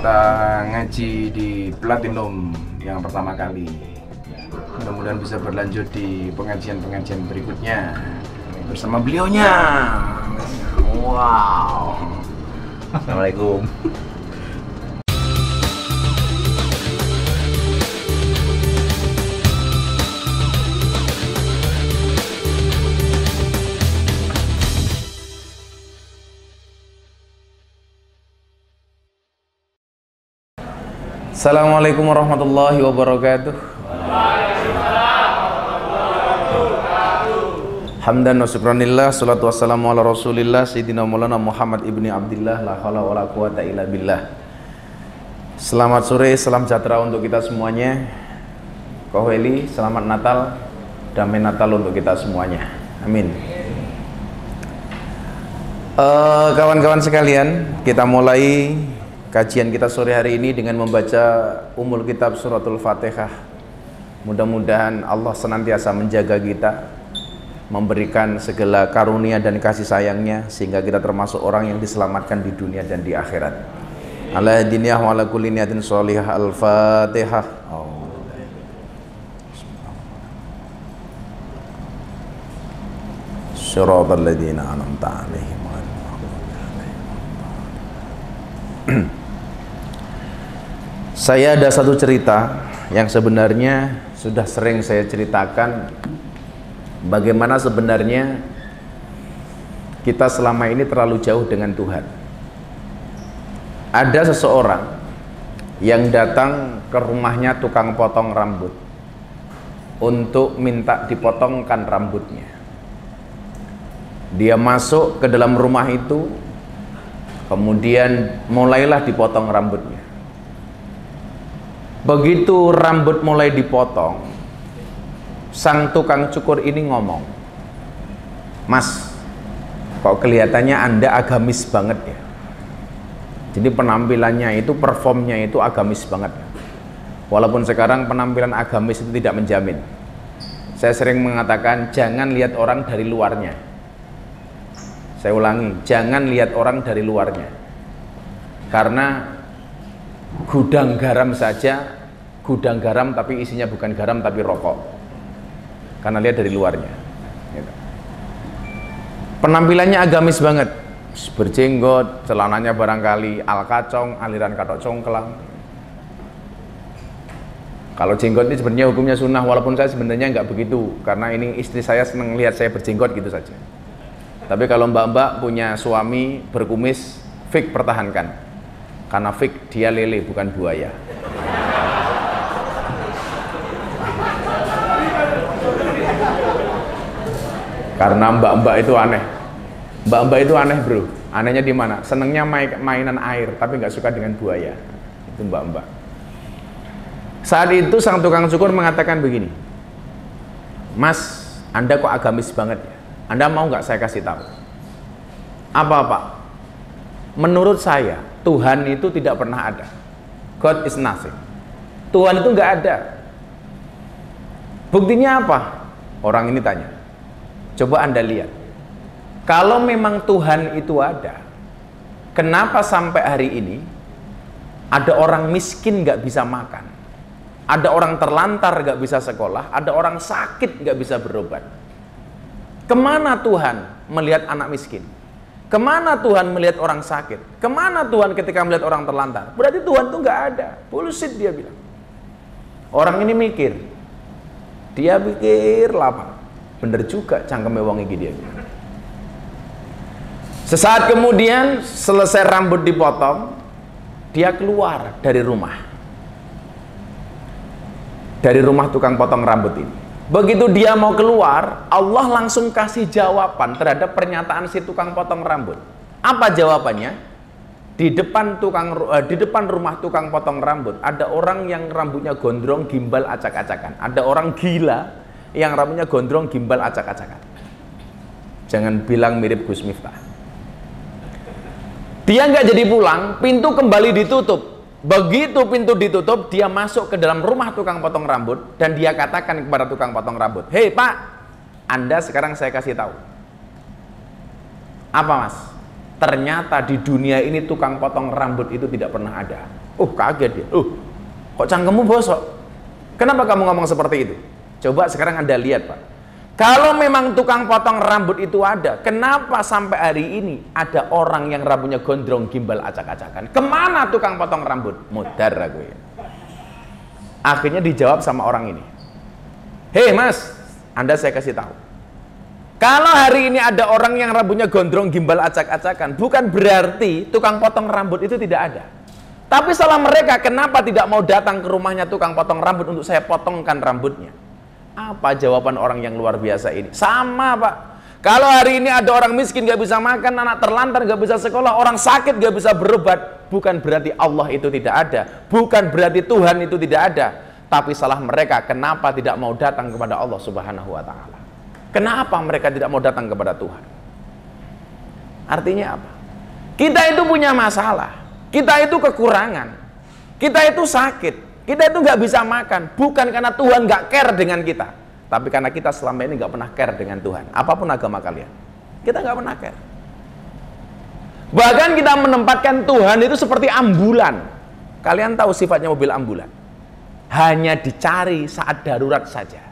Kita ngaji di Platinum yang pertama kali. Mudah-mudahan bisa berlanjut di pengajian-pengajian berikutnya bersama beliaunya. Wow. Assalamualaikum. Assalamualaikum warahmatullahi wabarakatuh. Hamdan wa syukranillah, salatu wassalamu ala rasulillah Sayyidina Maulana Muhammad ibni Abdillah, la hawla wa la quwata illa billah. Selamat sore, salam sejahtera untuk kita semuanya. Koheli, selamat Natal, damai Natal untuk kita semuanya. Amin. Kawan-kawan sekalian, kita mulai kajian kita sore hari ini dengan membaca Ummul Kitab Suratul Fatihah. Mudah-mudahan Allah senantiasa menjaga kita, memberikan segala karunia dan kasih sayangnya, sehingga kita termasuk orang yang diselamatkan di dunia dan di akhirat. Ala diniyah wa ala kulli niyatin sholihah. Al-Fatihah. Shiratal ladzina an'amta 'alaihim. Saya ada satu cerita yang sebenarnya sudah sering saya ceritakan, bagaimana sebenarnya kita selama ini terlalu jauh dengan Tuhan. Ada seseorang yang datang ke rumahnya tukang potong rambut untuk minta dipotongkan rambutnya. Dia masuk ke dalam rumah itu, kemudian mulailah dipotong rambutnya. Begitu rambut mulai dipotong, sang tukang cukur ini ngomong, "Mas, kok kelihatannya Anda agamis banget ya?" Jadi penampilannya itu, performnya itu agamis banget. Walaupun sekarang penampilan agamis itu tidak menjamin. Saya sering mengatakan, jangan lihat orang dari luarnya. Saya ulangi, jangan lihat orang dari luarnya. Karena gudang garam saja, gudang garam tapi isinya bukan garam tapi rokok. Karena lihat dari luarnya. Penampilannya agamis banget, berjenggot, celananya barangkali al-kacong, aliran katok congklang. Kalau jenggot ini sebenarnya hukumnya sunnah, walaupun saya sebenarnya nggak begitu, karena ini istri saya senang lihat saya berjenggot gitu saja. Tapi kalau mbak-mbak punya suami berkumis, fik pertahankan. Karena fik dia lele bukan buaya. Karena mbak-mbak itu aneh. Mbak-mbak itu aneh bro. Anehnya di mana? Senengnya mainan air, tapi nggak suka dengan buaya. Itu mbak-mbak. Saat itu sang tukang cukur mengatakan begini, "Mas, Anda kok agamis banget ya? Anda mau nggak saya kasih tahu?" "Apa-apa?" "Menurut saya Tuhan itu tidak pernah ada. God is nothing. Tuhan itu nggak ada. Buktinya apa?" Orang ini tanya. "Coba Anda lihat. Kalau memang Tuhan itu ada, kenapa sampai hari ini ada orang miskin nggak bisa makan, ada orang terlantar nggak bisa sekolah, ada orang sakit nggak bisa berobat? Kemana Tuhan melihat anak miskin? Kemana Tuhan melihat orang sakit? Kemana Tuhan ketika melihat orang terlantar? Berarti Tuhan tuh nggak ada." Bullshit dia bilang. Orang ini mikir. Dia pikir lama. Bener juga cangkeme wong iki dia bilang. Sesaat kemudian selesai rambut dipotong, dia keluar dari rumah. Dari rumah tukang potong rambut ini. Begitu dia mau keluar, Allah langsung kasih jawaban terhadap pernyataan si tukang potong rambut. Apa jawabannya? di depan rumah tukang potong rambut ada orang yang rambutnya gondrong gimbal acak-acakan. Ada orang gila yang rambutnya gondrong gimbal acak-acakan. Jangan bilang mirip Gus Miftah. Dia nggak jadi pulang, pintu kembali ditutup. Begitu pintu ditutup, dia masuk ke dalam rumah tukang potong rambut dan dia katakan kepada tukang potong rambut, "Hei Pak, Anda sekarang saya kasih tahu." "Apa Mas?" "Ternyata di dunia ini tukang potong rambut itu tidak pernah ada." Kaget dia. Kok cangkemmu bosok? Kenapa kamu ngomong seperti itu?" Coba sekarang Anda lihat Pak, kalau memang tukang potong rambut itu ada, kenapa sampai hari ini ada orang yang rambutnya gondrong gimbal acak-acakan? Kemana tukang potong rambut? Mudar aku ya. Akhirnya dijawab sama orang ini, "Hei Mas, Anda saya kasih tahu, kalau hari ini ada orang yang rambutnya gondrong gimbal acak-acakan, bukan berarti tukang potong rambut itu tidak ada. Tapi salah mereka, kenapa tidak mau datang ke rumahnya tukang potong rambut untuk saya potongkan rambutnya?" Apa jawaban orang yang luar biasa ini? Sama Pak, kalau hari ini ada orang miskin gak bisa makan, anak terlantar gak bisa sekolah, orang sakit gak bisa berobat, bukan berarti Allah itu tidak ada, bukan berarti Tuhan itu tidak ada. Tapi salah mereka, kenapa tidak mau datang kepada Allah Subhanahu wa Ta'ala? Kenapa mereka tidak mau datang kepada Tuhan? Artinya apa? Kita itu punya masalah, kita itu kekurangan, kita itu sakit, kita itu nggak bisa makan, bukan karena Tuhan nggak care dengan kita, tapi karena kita selama ini nggak pernah care dengan Tuhan. Apapun agama kalian, kita nggak pernah care. Bahkan kita menempatkan Tuhan itu seperti ambulan. Kalian tahu sifatnya mobil ambulan? Hanya dicari saat darurat saja.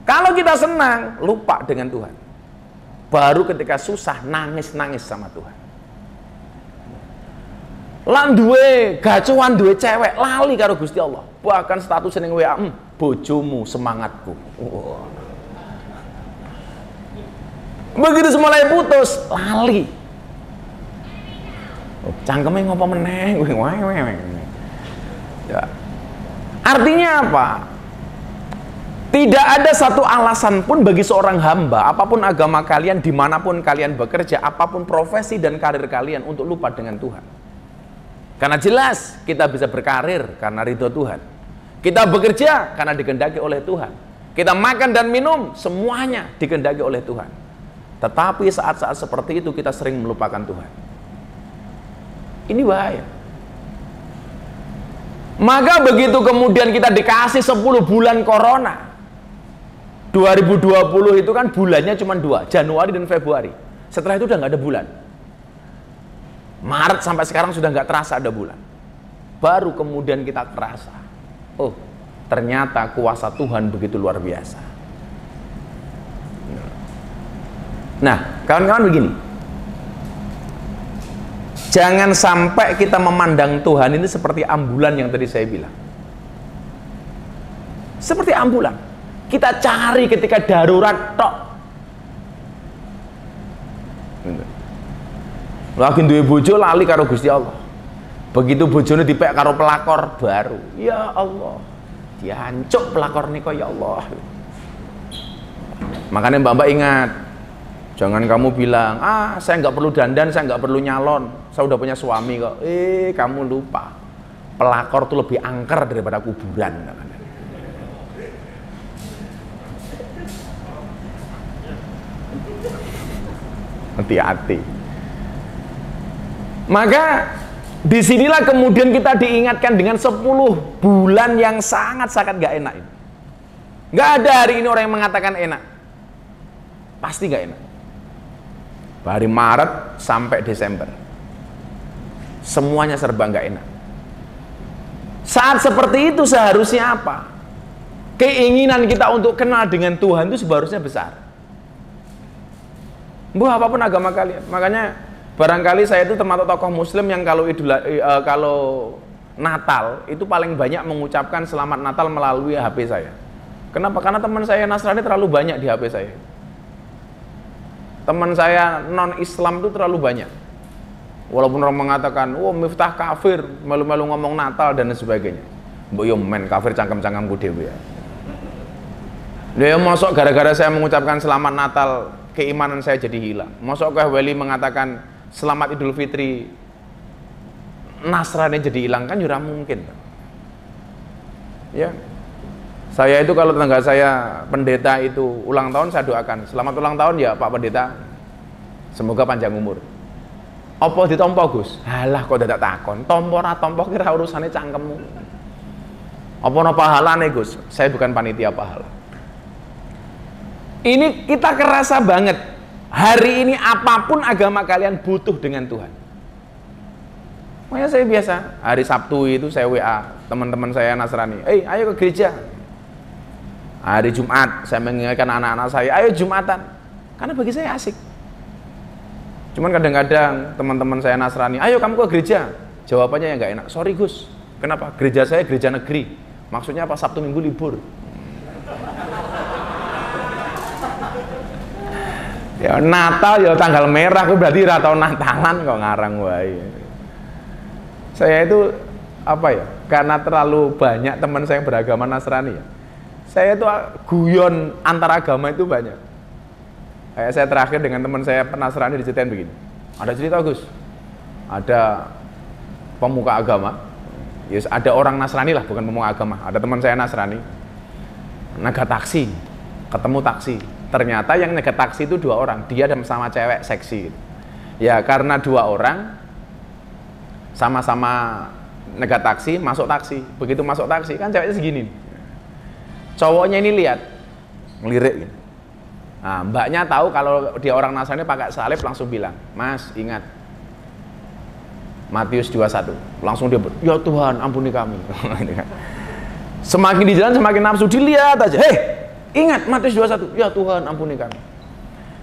Kalau kita senang, lupa dengan Tuhan. Baru ketika susah, nangis-nangis sama Tuhan. Lan duwe gacuan duwe cewek lali karo Gusti Allah. Bahkan status ning WA, "Bojomu semangatku." Begitu mulai putus, lali. Cangkeme ngopo meneh? Ya. Artinya apa? Tidak ada satu alasan pun bagi seorang hamba, apapun agama kalian, dimanapun kalian bekerja, apapun profesi dan karir kalian, untuk lupa dengan Tuhan. Karena jelas kita bisa berkarir karena ridho Tuhan. Kita bekerja karena dikehendaki oleh Tuhan. Kita makan dan minum, semuanya dikehendaki oleh Tuhan. Tetapi saat-saat seperti itu kita sering melupakan Tuhan. Ini bahaya. Maka begitu kemudian kita dikasih 10 bulan corona. 2020 itu kan bulannya cuma 2, Januari dan Februari. Setelah itu udah nggak ada bulan. Maret sampai sekarang sudah nggak terasa ada bulan. Baru kemudian kita terasa, ternyata kuasa Tuhan begitu luar biasa. Nah, kawan-kawan begini, jangan sampai kita memandang Tuhan ini seperti ambulan yang tadi saya bilang. Seperti ambulan, kita cari ketika darurat tok. Lagi duwe bojo lali karo Gusti Allah. Begitu bojone dipek karo pelakor baru, ya Allah, dihancuk pelakor nika ya Allah. Makanya Mbak ingat, jangan kamu bilang, saya nggak perlu dandan, saya nggak perlu nyalon, saya udah punya suami kok. Kamu lupa, pelakor tuh lebih angker daripada kuburan. Hati-hati. Maka disinilah kemudian kita diingatkan dengan 10 bulan yang sangat-sangat gak enak ini. Gak ada hari ini orang yang mengatakan enak. Pasti gak enak. Dari Maret sampai Desember, semuanya serba gak enak. Saat seperti itu seharusnya apa? Keinginan kita untuk kenal dengan Tuhan itu seharusnya besar. Apapun agama kalian. Makanya barangkali saya itu termasuk tokoh muslim yang kalau Natal itu paling banyak mengucapkan selamat Natal melalui HP saya. Kenapa? Karena teman saya Nasrani terlalu banyak di HP saya. Teman saya non Islam itu terlalu banyak. Walaupun orang mengatakan, Miftah kafir, melu-melu ngomong Natal dan sebagainya. Mbok yo men kafir cangkem-cangkemku dhewe ya. Dia masuk gara-gara saya mengucapkan selamat Natal, keimanan saya jadi hilang. Masuk ke Wali mengatakan selamat Idul Fitri, Nasrani jadi hilang kan juga mungkin. Ya. Saya itu kalau tetangga saya pendeta itu ulang tahun, saya doakan selamat ulang tahun ya Pak Pendeta, semoga panjang umur. Apa ditompo Gus? Halah kok dadak takon, tompo ora tompo kira urusane cangkemmu. Apa ana pahalane Gus? Saya bukan panitia pahala. Ini kita kerasa banget. Hari ini apapun agama kalian butuh dengan Tuhan. Makanya saya biasa hari Sabtu itu saya WA teman-teman saya Nasrani, ayo ke gereja. Hari Jumat saya mengingatkan anak-anak saya, ayo Jumatan, karena bagi saya asik. Cuman kadang-kadang teman-teman saya Nasrani, ayo kamu ke gereja, jawabannya yang nggak enak. Sorry Gus, kenapa? Gereja saya gereja negeri, maksudnya apa? Sabtu Minggu libur. Ya Natal ya tanggal merah, aku berarti ratau Natalan kok ngarang wae. Saya itu apa ya? Karena terlalu banyak teman saya yang beragama Nasrani ya. Saya itu guyon antar agama itu banyak. Kayak saya terakhir dengan teman saya Nasrani diceritain begini. Ada cerita Gus. Ada pemuka agama. Yes, ada orang Nasrani lah, bukan pemuka agama. Ada teman saya Nasrani. Naga taksi, ketemu taksi. Ternyata yang naga taksi itu 2 orang. Dia dan sama cewek seksi. Ya karena 2 orang sama-sama naga taksi, masuk taksi. Begitu masuk taksi kan ceweknya segini. Cowoknya ini lihat, ngelirik gitu. Nah, mbaknya tahu kalau dia orang Nasrani pakai salib, langsung bilang, Mas ingat Matius 21. Langsung dia ya Tuhan ampuni kami. Semakin di jalan semakin nafsu, dilihat aja, ingat Matius 21, ya Tuhan ampuni kami.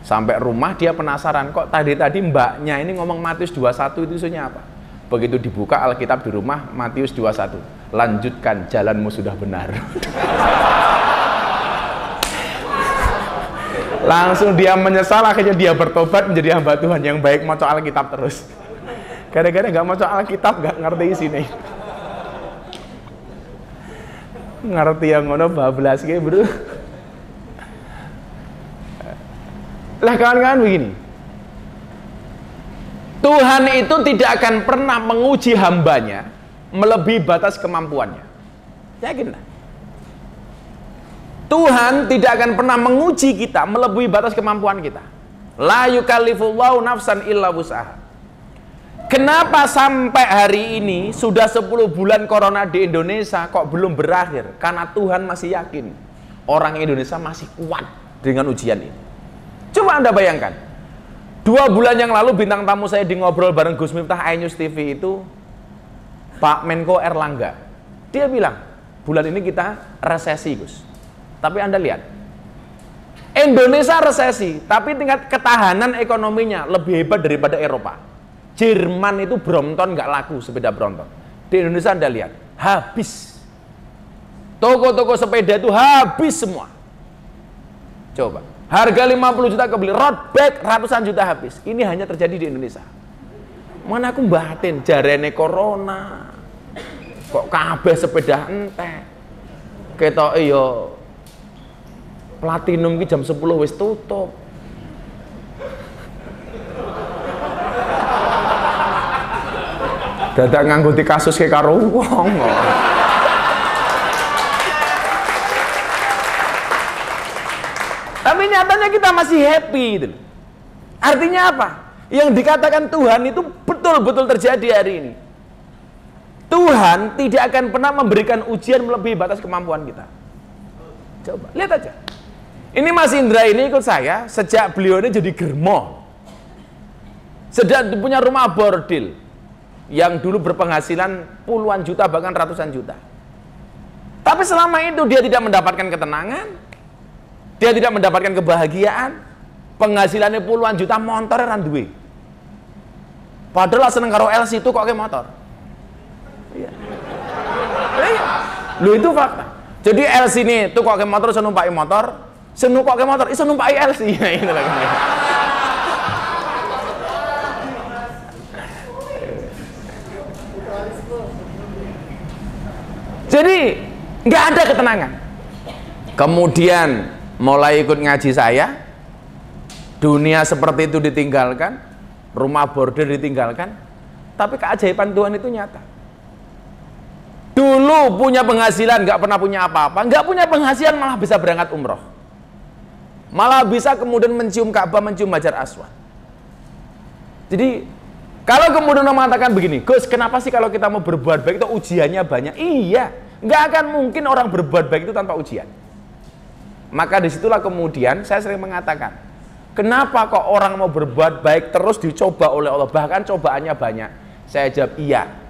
Sampai rumah dia penasaran, kok tadi mbaknya ini ngomong Matius 21 itu isunya apa? Begitu dibuka Alkitab di rumah, Matius 21, lanjutkan jalanmu sudah benar. Langsung dia menyesal, akhirnya dia bertobat menjadi hamba Tuhan yang baik, maca Alkitab terus. Gara-gara nggak maca Alkitab, nggak ngerti isinya. Ngerti yang ngono bablas kayak bro. Lah kawan-kawan begini, Tuhan itu tidak akan pernah menguji hambanya melebihi batas kemampuannya. Yakinlah. Tuhan tidak akan pernah menguji kita melebihi batas kemampuan kita. La yukallifullahu nafsan illa wus'aha. Kenapa sampai hari ini sudah 10 bulan corona di Indonesia kok belum berakhir? Karena Tuhan masih yakin orang Indonesia masih kuat dengan ujian ini. Coba Anda bayangkan, 2 bulan yang lalu bintang tamu saya di ngobrol bareng Gus Miftah iNews TV itu Pak Menko Erlangga. Dia bilang, bulan ini kita resesi Gus. Tapi Anda lihat, Indonesia resesi, tapi tingkat ketahanan ekonominya lebih hebat daripada Eropa. Jerman itu Brompton nggak laku sepeda Brompton. Di Indonesia Anda lihat, habis. Toko-toko sepeda itu habis semua. Coba, harga 50 juta kebeli, road bike ratusan juta habis. Ini hanya terjadi di Indonesia. Mana aku batin, jarene corona. Kok kabeh sepeda entek. Ketok iyo Platinum ki jam 10 wis tutup. Dadak ngangguti kasus ke karo wong. Tapi nyatanya kita masih happy gitu. Artinya apa? Yang dikatakan Tuhan itu betul-betul terjadi hari ini. Tuhan tidak akan pernah memberikan ujian melebihi batas kemampuan kita. Coba lihat aja. Ini Mas Indra ini ikut saya sejak beliau ini jadi germo. Sejak punya rumah bordil yang dulu berpenghasilan puluhan juta bahkan ratusan juta. Tapi selama itu dia tidak mendapatkan ketenangan, dia tidak mendapatkan kebahagiaan, penghasilannya puluhan juta, motornya randuwe. Padahal seneng karo LC itu kok kayak motor. Iya. Lu itu fakta. Jadi LC ini tuh kok kayak motor, saya numpaki motor, saya numpaki motor, saya numpaki LC. Itu lagi. Jadi nggak ada ketenangan. Kemudian mulai ikut ngaji saya, dunia seperti itu ditinggalkan, rumah bordil ditinggalkan, Tapi keajaiban Tuhan itu nyata. Dulu punya penghasilan, nggak pernah punya apa-apa, nggak punya penghasilan malah bisa berangkat umroh, malah bisa kemudian mencium Ka'bah, mencium Hajar Aswad. Jadi kalau kemudian mengatakan begini, Gus, kenapa sih kalau kita mau berbuat baik itu ujiannya banyak? Iya, nggak akan mungkin orang berbuat baik itu tanpa ujian. Maka disitulah kemudian saya sering mengatakan, kenapa kok orang mau berbuat baik terus dicoba oleh Allah, bahkan cobaannya banyak? Saya jawab iya.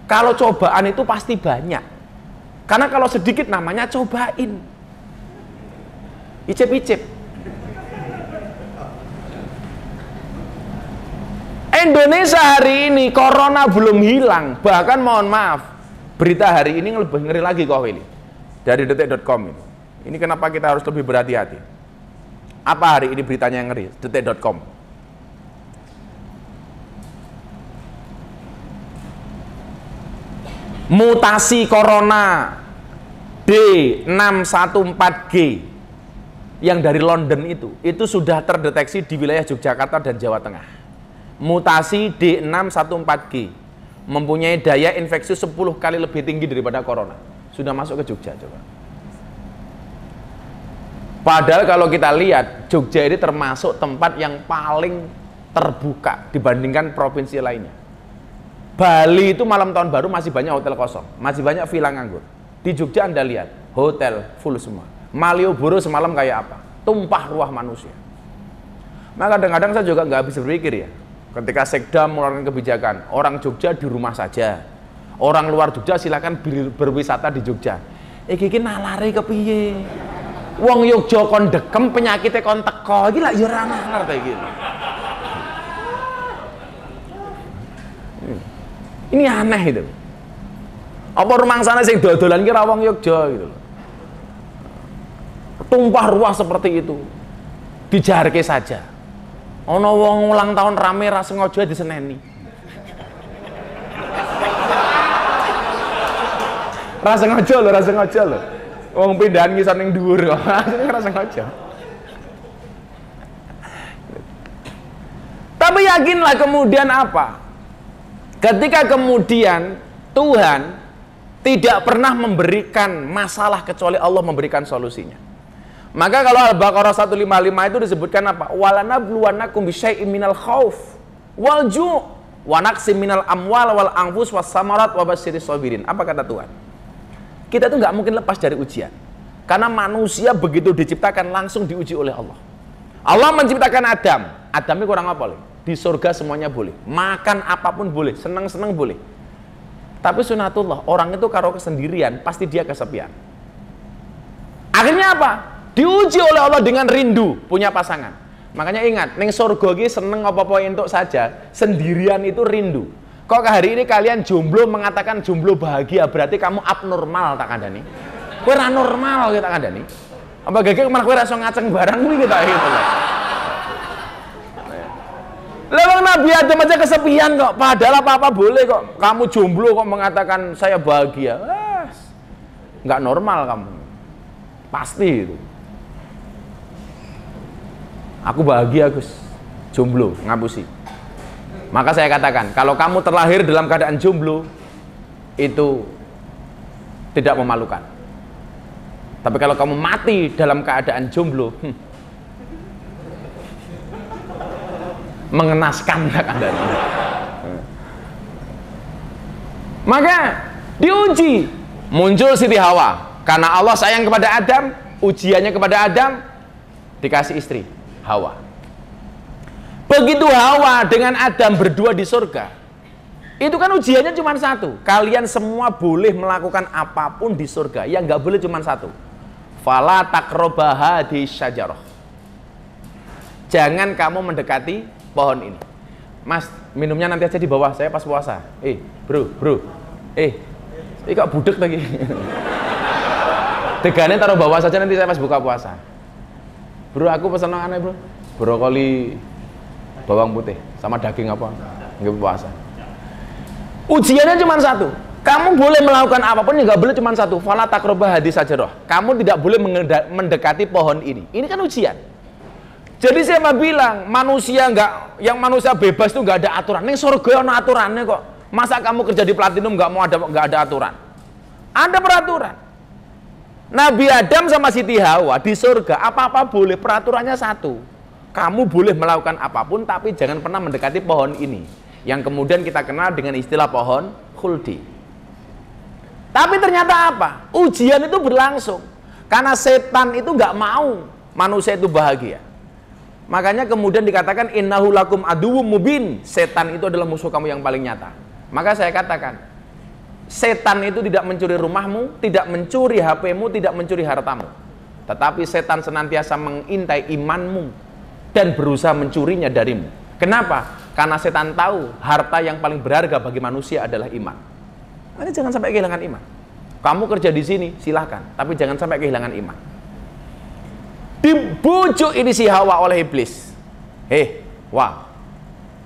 Kalau cobaan itu pasti banyak. Karena kalau sedikit namanya cobain. Icip-icip. Indonesia hari ini corona belum hilang. Bahkan mohon maaf, berita hari ini lebih ngeri lagi kok ini. Dari detik.com ini. Ini kenapa kita harus lebih berhati-hati. Apa hari ini beritanya yang ngeri? Detik.com. Mutasi corona D614G yang dari London itu sudah terdeteksi di wilayah Yogyakarta dan Jawa Tengah. Mutasi D614G mempunyai daya infeksi 10 kali lebih tinggi daripada corona. Sudah masuk ke Jogja, coba. Padahal kalau kita lihat, Jogja ini termasuk tempat yang paling terbuka dibandingkan provinsi lainnya. Bali itu malam tahun baru masih banyak hotel kosong, masih banyak villa nganggur. Di Jogja Anda lihat, hotel full semua. Malioboro semalam kayak apa? Tumpah ruah manusia. Maka kadang-kadang saya juga nggak habis berpikir ya, ketika Sekda mengeluarkan kebijakan, orang Jogja di rumah saja, orang luar Jogja silakan berwisata di Jogja. Iki nalare kepiye? Wong Yogja kon dekem penyakitnya kon teko, iki lak ya ora nalar kayak gitu. Ini aneh itu. Apa rumangsane sing dodolan ki ra wong Yogya gitu loh. Tumpah ruah seperti itu. Dijarke saja. Ana wong ulang tahun rame ra sengaja diseneni. Ra sengaja lho. Wong pindahan ngisor ning dhuwur kok. Ra sengaja. Tapi yakinlah kemudian apa? Ketika kemudian Tuhan tidak pernah memberikan masalah kecuali Allah memberikan solusinya. Maka kalau Al-Baqarah 155 itu disebutkan apa? Walanabluwannakum bisyai'im minal khauf wal ju' wa naqsim minal amwal wal anfus was samarat wa basyiris sabirin. Apa kata Tuhan? Kita tuh nggak mungkin lepas dari ujian. Karena manusia begitu diciptakan langsung diuji oleh Allah. Allah menciptakan Adam. Adam ini kurang apa? Di surga semuanya boleh, makan apapun boleh, senang-senang boleh. Tapi sunatullah, orang itu kalau kesendirian pasti dia kesepian. Akhirnya apa? Diuji oleh Allah dengan rindu punya pasangan. Makanya ingat, neng surga ini seneng apa-apa entuk saja, sendirian itu rindu. Kok hari ini kalian jomblo mengatakan jomblo bahagia, berarti kamu abnormal tak kandani? Kowe ra normal kita kandani. Apa gagek malah kowe ra iso ngaceng barang kuwi kita gitu loh. Lewang Nabi Adam aja kesepian kok, padahal apa-apa boleh kok. Kamu jomblo kok mengatakan saya bahagia, nggak normal kamu, pasti itu. Aku bahagia Gus, jomblo, ngapusi. Maka saya katakan, kalau kamu terlahir dalam keadaan jomblo, itu tidak memalukan. Tapi kalau kamu mati dalam keadaan jomblo, mengenaskan tak Anda. Maka diuji, muncul Siti Hawa. Karena Allah sayang kepada Adam, ujiannya kepada Adam, dikasih istri, Hawa. Begitu Hawa dengan Adam berdua di surga, itu kan ujiannya cuma satu. Kalian semua boleh melakukan apapun di surga, yang nggak boleh cuma satu. Fala taqrabaha di syajarah. Jangan kamu mendekati pohon ini. Mas, minumnya nanti aja di bawah, saya pas puasa. Bro. Kok budek lagi. Tegane taruh bawah saja, nanti saya pas buka puasa. Bro, aku pesan aneh bro, brokoli bawang putih sama daging apa, nggak puasa. Ujiannya cuma satu. Kamu boleh melakukan apapun, yang nggak boleh cuma satu. Fala taqrabaha hadis sajarah. Kamu tidak boleh mendekati pohon ini. Ini kan ujian. Jadi saya mau bilang, yang manusia bebas itu nggak ada aturan. Ning surga ada aturannya kok. Masa kamu kerja di Platinum nggak ada aturan? Ada peraturan. Nabi Adam sama Siti Hawa di surga apa-apa boleh, peraturannya satu. Kamu boleh melakukan apapun, tapi jangan pernah mendekati pohon ini, yang kemudian kita kenal dengan istilah pohon khuldi. Tapi ternyata apa? Ujian itu berlangsung karena setan itu nggak mau manusia itu bahagia. Makanya kemudian dikatakan innahu lakum aduwwum mubin. Setan itu adalah musuh kamu yang paling nyata. Maka saya katakan, setan itu tidak mencuri rumahmu, tidak mencuri HP-mu, tidak mencuri hartamu. Tetapi setan senantiasa mengintai imanmu dan berusaha mencurinya darimu. Kenapa? Karena setan tahu harta yang paling berharga bagi manusia adalah iman. Jadi jangan sampai kehilangan iman. Kamu kerja di sini silahkan, tapi jangan sampai kehilangan iman. Dibujuk ini si Hawa oleh iblis. Wah,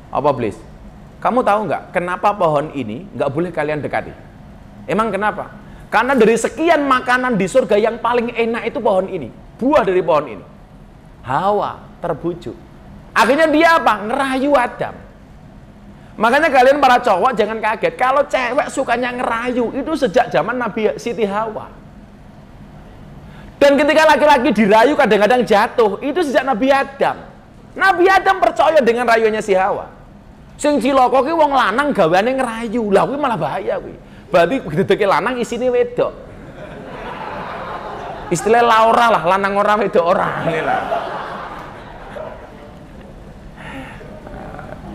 apa iblis? Kamu tahu nggak kenapa pohon ini nggak boleh kalian dekati? Emang kenapa? Karena dari sekian makanan di surga yang paling enak itu pohon ini, buah dari pohon ini. Hawa terbujuk. Akhirnya dia apa? Ngerayu Adam. Makanya kalian para cowok jangan kaget kalau cewek sukanya ngerayu, itu sejak zaman Nabi Siti Hawa. Dan ketika laki-laki dirayu kadang-kadang jatuh, itu sejak Nabi Adam. Nabi Adam percaya dengan rayuannya si Hawa. Sing cilaka ki wong lanang gaweane ngerayu. Lah kuwi malah bahaya kuwi. Berarti gedhe lanang isine wedok. Istilah Laura lah, lanang ora wedok ora ngene lah.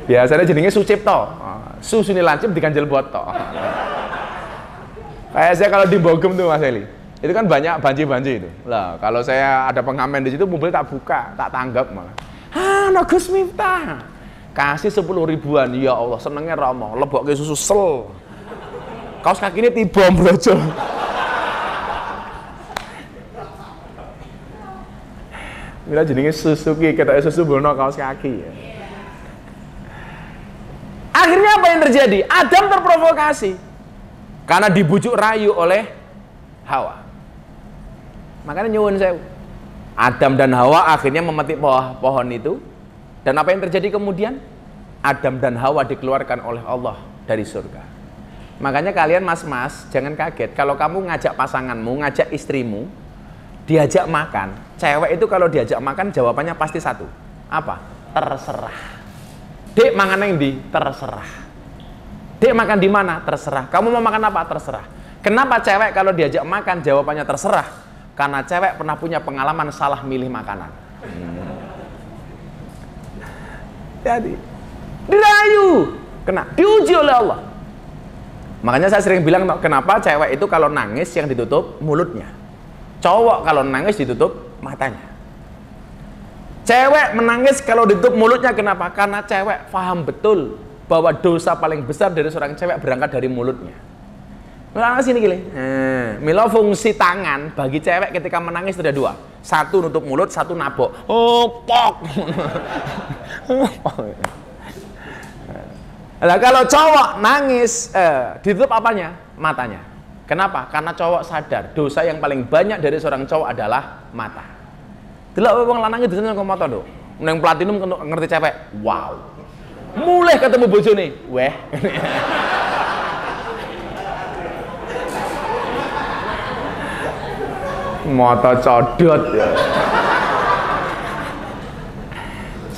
Biasanya jenenge Sucipto. Susune lancip diganjel botok. Kayak saya kalau di Bogem tuh Mas Eli. Itu kan banyak banci-banci itu. Lah, kalau saya ada pengamen di situ, mobil tak buka, tak tanggap malah. No Gus Miftah. Kasih 10 ribuan. Ya Allah, senengnya romo. Lebokke susu sel. Kaos kaki ini tiba brojol. Mila jenenge susu ki, ketoke susu bono kaos kaki ya. Akhirnya apa yang terjadi? Adam terprovokasi karena dibujuk rayu oleh Hawa. Makanya nyuwun sewu. Adam dan Hawa akhirnya memetik pohon itu. Dan apa yang terjadi kemudian? Adam dan Hawa dikeluarkan oleh Allah dari surga. Makanya kalian mas-mas jangan kaget kalau kamu ngajak pasanganmu, ngajak istrimu diajak makan. Cewek itu kalau diajak makan jawabannya pasti satu. Apa? Terserah. Dek makan yang di? Terserah. Dek makan di mana? Terserah. Kamu mau makan apa? Terserah. Kenapa cewek kalau diajak makan jawabannya terserah? Karena cewek pernah punya pengalaman salah milih makanan. Jadi dirayu, kena diuji oleh Allah. Makanya saya sering bilang kenapa cewek itu kalau nangis yang ditutup mulutnya, cowok kalau nangis ditutup matanya. Cewek menangis kalau ditutup mulutnya, kenapa? Karena cewek paham betul bahwa dosa paling besar dari seorang cewek berangkat dari mulutnya. Mila sini gini. Mila fungsi tangan bagi cewek ketika menangis itu ada dua. Satu nutup mulut, satu nabok. Pok. Nah, kalau cowok nangis ditutup apanya? Matanya. Kenapa? Karena cowok sadar dosa yang paling banyak dari seorang cowok adalah mata. Delok wong lanang itu nang mata lho. Nang Platinum ngerti cewek. Wow. Mulai ketemu bojone, weh. Mata codot ya.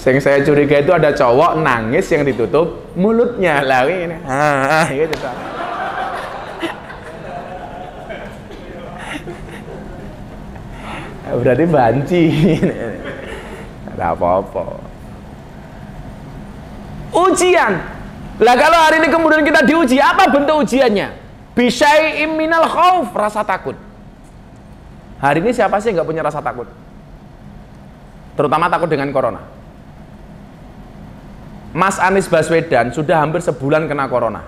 Yang saya curiga itu ada cowok nangis yang ditutup mulutnya lah ini. Gitu kan. Berarti banci. Ada apa-apa. Ujian. Lah kalau hari ini kemudian kita diuji, apa bentuk ujiannya? Bisyai'im minal khauf, rasa takut. Hari ini siapa sih nggak punya rasa takut? Terutama takut dengan corona. Mas Anies Baswedan sudah hampir sebulan kena corona.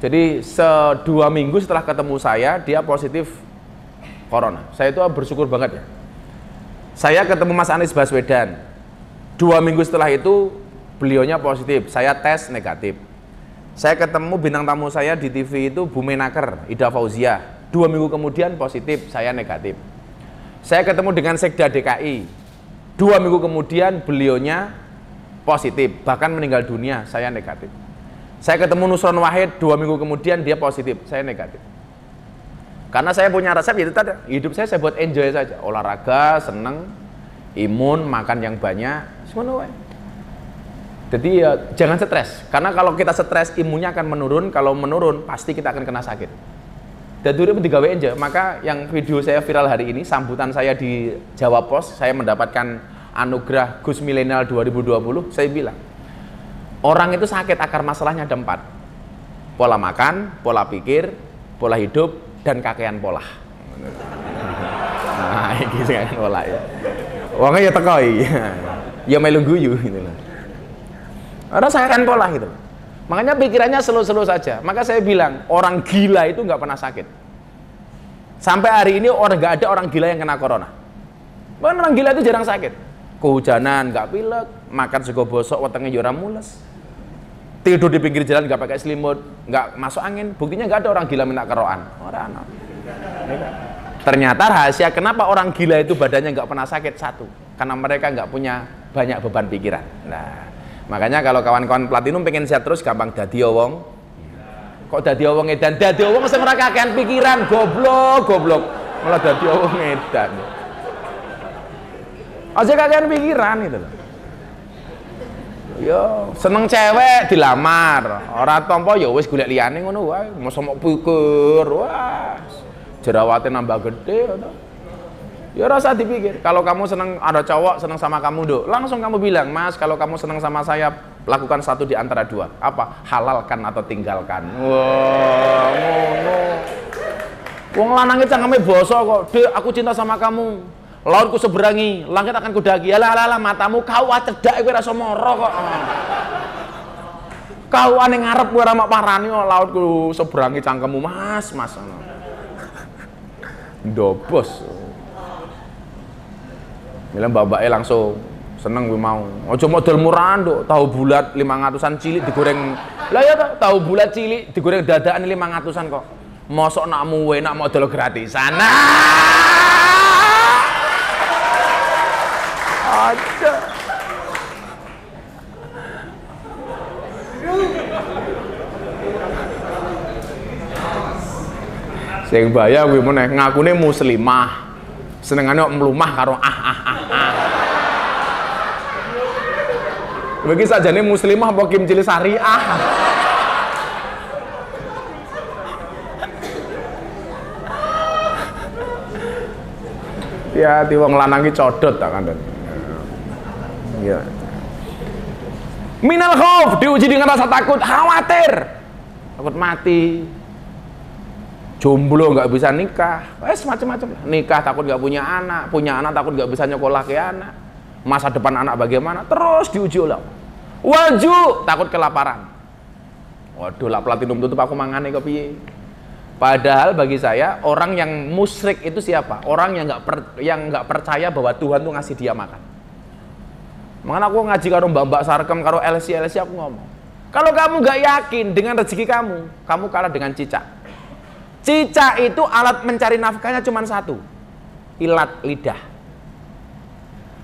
Jadi 2 minggu setelah ketemu saya, dia positif corona. Saya itu bersyukur banget ya. Saya ketemu Mas Anies Baswedan. 2 minggu setelah itu beliaunya positif. Saya tes negatif. Saya ketemu bintang tamu saya di TV itu Bu Menaker, Ida Fauzia. 2 minggu kemudian positif, saya negatif. Saya ketemu dengan Sekda DKI. 2 minggu kemudian beliaunya positif, bahkan meninggal dunia, saya negatif. Saya ketemu Nusron Wahid 2 minggu kemudian dia positif, saya negatif. Karena saya punya resep itu tadi, hidup saya buat enjoy saja, olahraga, seneng, imun, makan yang banyak, semua. Jadi ya jangan stres, karena kalau kita stres imunnya akan menurun, kalau menurun pasti kita akan kena sakit. Dan dulu digawe enjoy, maka yang video saya viral hari ini, sambutan saya di Jawa Pos, saya mendapatkan anugerah Gus Milenial 2020, saya bilang, orang itu sakit akar masalahnya ada 4. Pola makan, pola pikir, pola hidup, dan kakean pola. Nah, gitu kan pola ya. Wongnya ya tekoi. Ya melu guyu gitu loh. Orang saya kan pola gitu. Makanya pikirannya slow-slow saja. Maka saya bilang, orang gila itu nggak pernah sakit. Sampai hari ini nggak ada orang gila yang kena corona. Bahkan orang gila itu jarang sakit. Kehujanan nggak pilek, makan sego bosok, wetenge yo ora mules. Tidur di pinggir jalan nggak pakai selimut, nggak masuk angin. Buktinya nggak ada orang gila minta keroan. Orang ternyata rahasia kenapa orang gila itu badannya nggak pernah sakit, satu, karena mereka nggak punya banyak beban pikiran. Nah, makanya kalau kawan-kawan platinum pengen sehat terus gampang dadi wong. Kok dadi wong edan? Dadi wong sing ora kakean pikiran, goblok. Malah dadi wong edan. Aja kakean pikiran itu loh. Yo, seneng cewek dilamar, ora tampa ya wis golek liyane ngono wae, mosok mok pikir, wah. Jerawate nambah gede ngono. Ya rasa dipikir. Kalau kamu seneng ada cowok seneng sama kamu, Dok, langsung kamu bilang, "Mas, kalau kamu seneng sama saya, lakukan satu di antara 2. Apa? Halalkan atau tinggalkan." Wah, ngono. Wong lanang iki cangkeme basa kok, "Dek, aku cinta sama kamu. Lautku seberangi, langit akan kudaki." Alah, matamu kau cedak kowe ora iso mara kok. Kau ane ngarep kowe ora mak parani kok lautku seberangi cangkemmu, Mas. Ndobos. Bilang babake langsung seneng gue mau. Aja modal murahan, Dok. Tahu bulat 500-an cilik digoreng. Lah ya toh, tahu bulat cilik digoreng dadakan 500-an kok. Mosok nakmu enak modal gratisan. Ada. Sing bahaya kuwi meneh ngakune muslimah. Senengane kok mlumah karo Bagi sajane muslimah apa Kim Cili Syariah. Ya, di wong lanang ki codot tak kandhen. Ya. Minal khauf, diuji dengan rasa takut, khawatir, takut mati, jomblo nggak bisa nikah, macam-macam. Nikah takut nggak punya anak takut nggak bisa nyekolah ke anak, masa depan anak bagaimana, terus diuji oleh Allah. Waju, takut kelaparan. Waduh, lah platinum tutup aku mangane kok piye. Padahal bagi saya orang yang musyrik itu siapa? Orang yang nggak percaya bahwa Tuhan tuh ngasih dia makan. Makanya aku ngaji karo mbak-mbak sarkem, karo LC aku ngomong, kalau kamu nggak yakin dengan rezeki kamu kalah dengan cicak. Cicak itu alat mencari nafkahnya cuma satu, ilat lidah.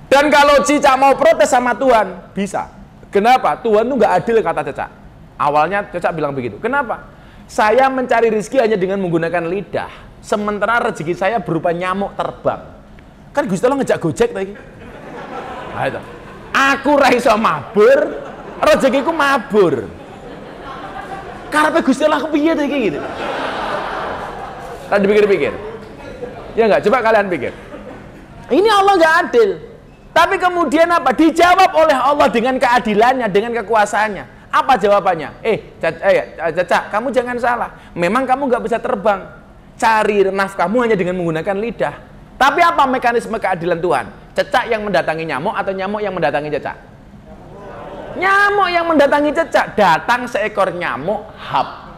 Dan kalau cicak mau protes sama Tuhan, bisa. Kenapa? Tuhan tuh nggak adil, kata cicak. Awalnya cicak bilang begitu. Kenapa? Saya mencari rezeki hanya dengan menggunakan lidah, sementara rezeki saya berupa nyamuk terbang. Kan Gusti Allah ngejak Gojek tadi. Nah, itu. Aku ra iso mabur, rezekiku mabur. Karepe Gusti Allah kepiye to iki gitu. Kan dipikir-pikir. Ya enggak, coba kalian pikir. Ini Allah enggak adil. Tapi kemudian apa? Dijawab oleh Allah dengan keadilannya, dengan kekuasaannya. Apa jawabannya? Caca, kamu jangan salah. Memang kamu nggak bisa terbang. Cari nafkahmu hanya dengan menggunakan lidah. Tapi apa mekanisme keadilan Tuhan? Cecak yang mendatangi nyamuk atau nyamuk yang mendatangi cecak? Nyamuk yang mendatangi cecak. Datang seekor nyamuk, hap.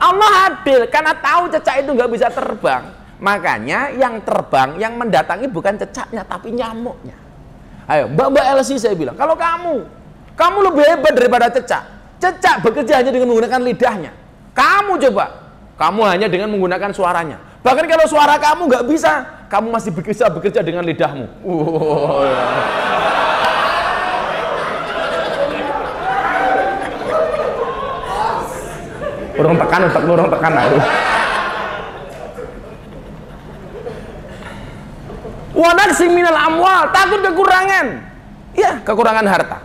Allah adil karena tahu cecak itu nggak bisa terbang. Makanya yang terbang, yang mendatangi bukan cecaknya tapi nyamuknya. Ayo, Mbak Elsie saya bilang, kalau kamu lebih hebat daripada cecak. Cecak bekerja hanya dengan menggunakan lidahnya. Kamu coba, kamu hanya dengan menggunakan suaranya. Bahkan kalau suara kamu nggak bisa kamu masih bekerja dengan lidahmu. Urung tekan aku. Wa naqsim minal amwal, takut kekurangan. Ya, kekurangan harta.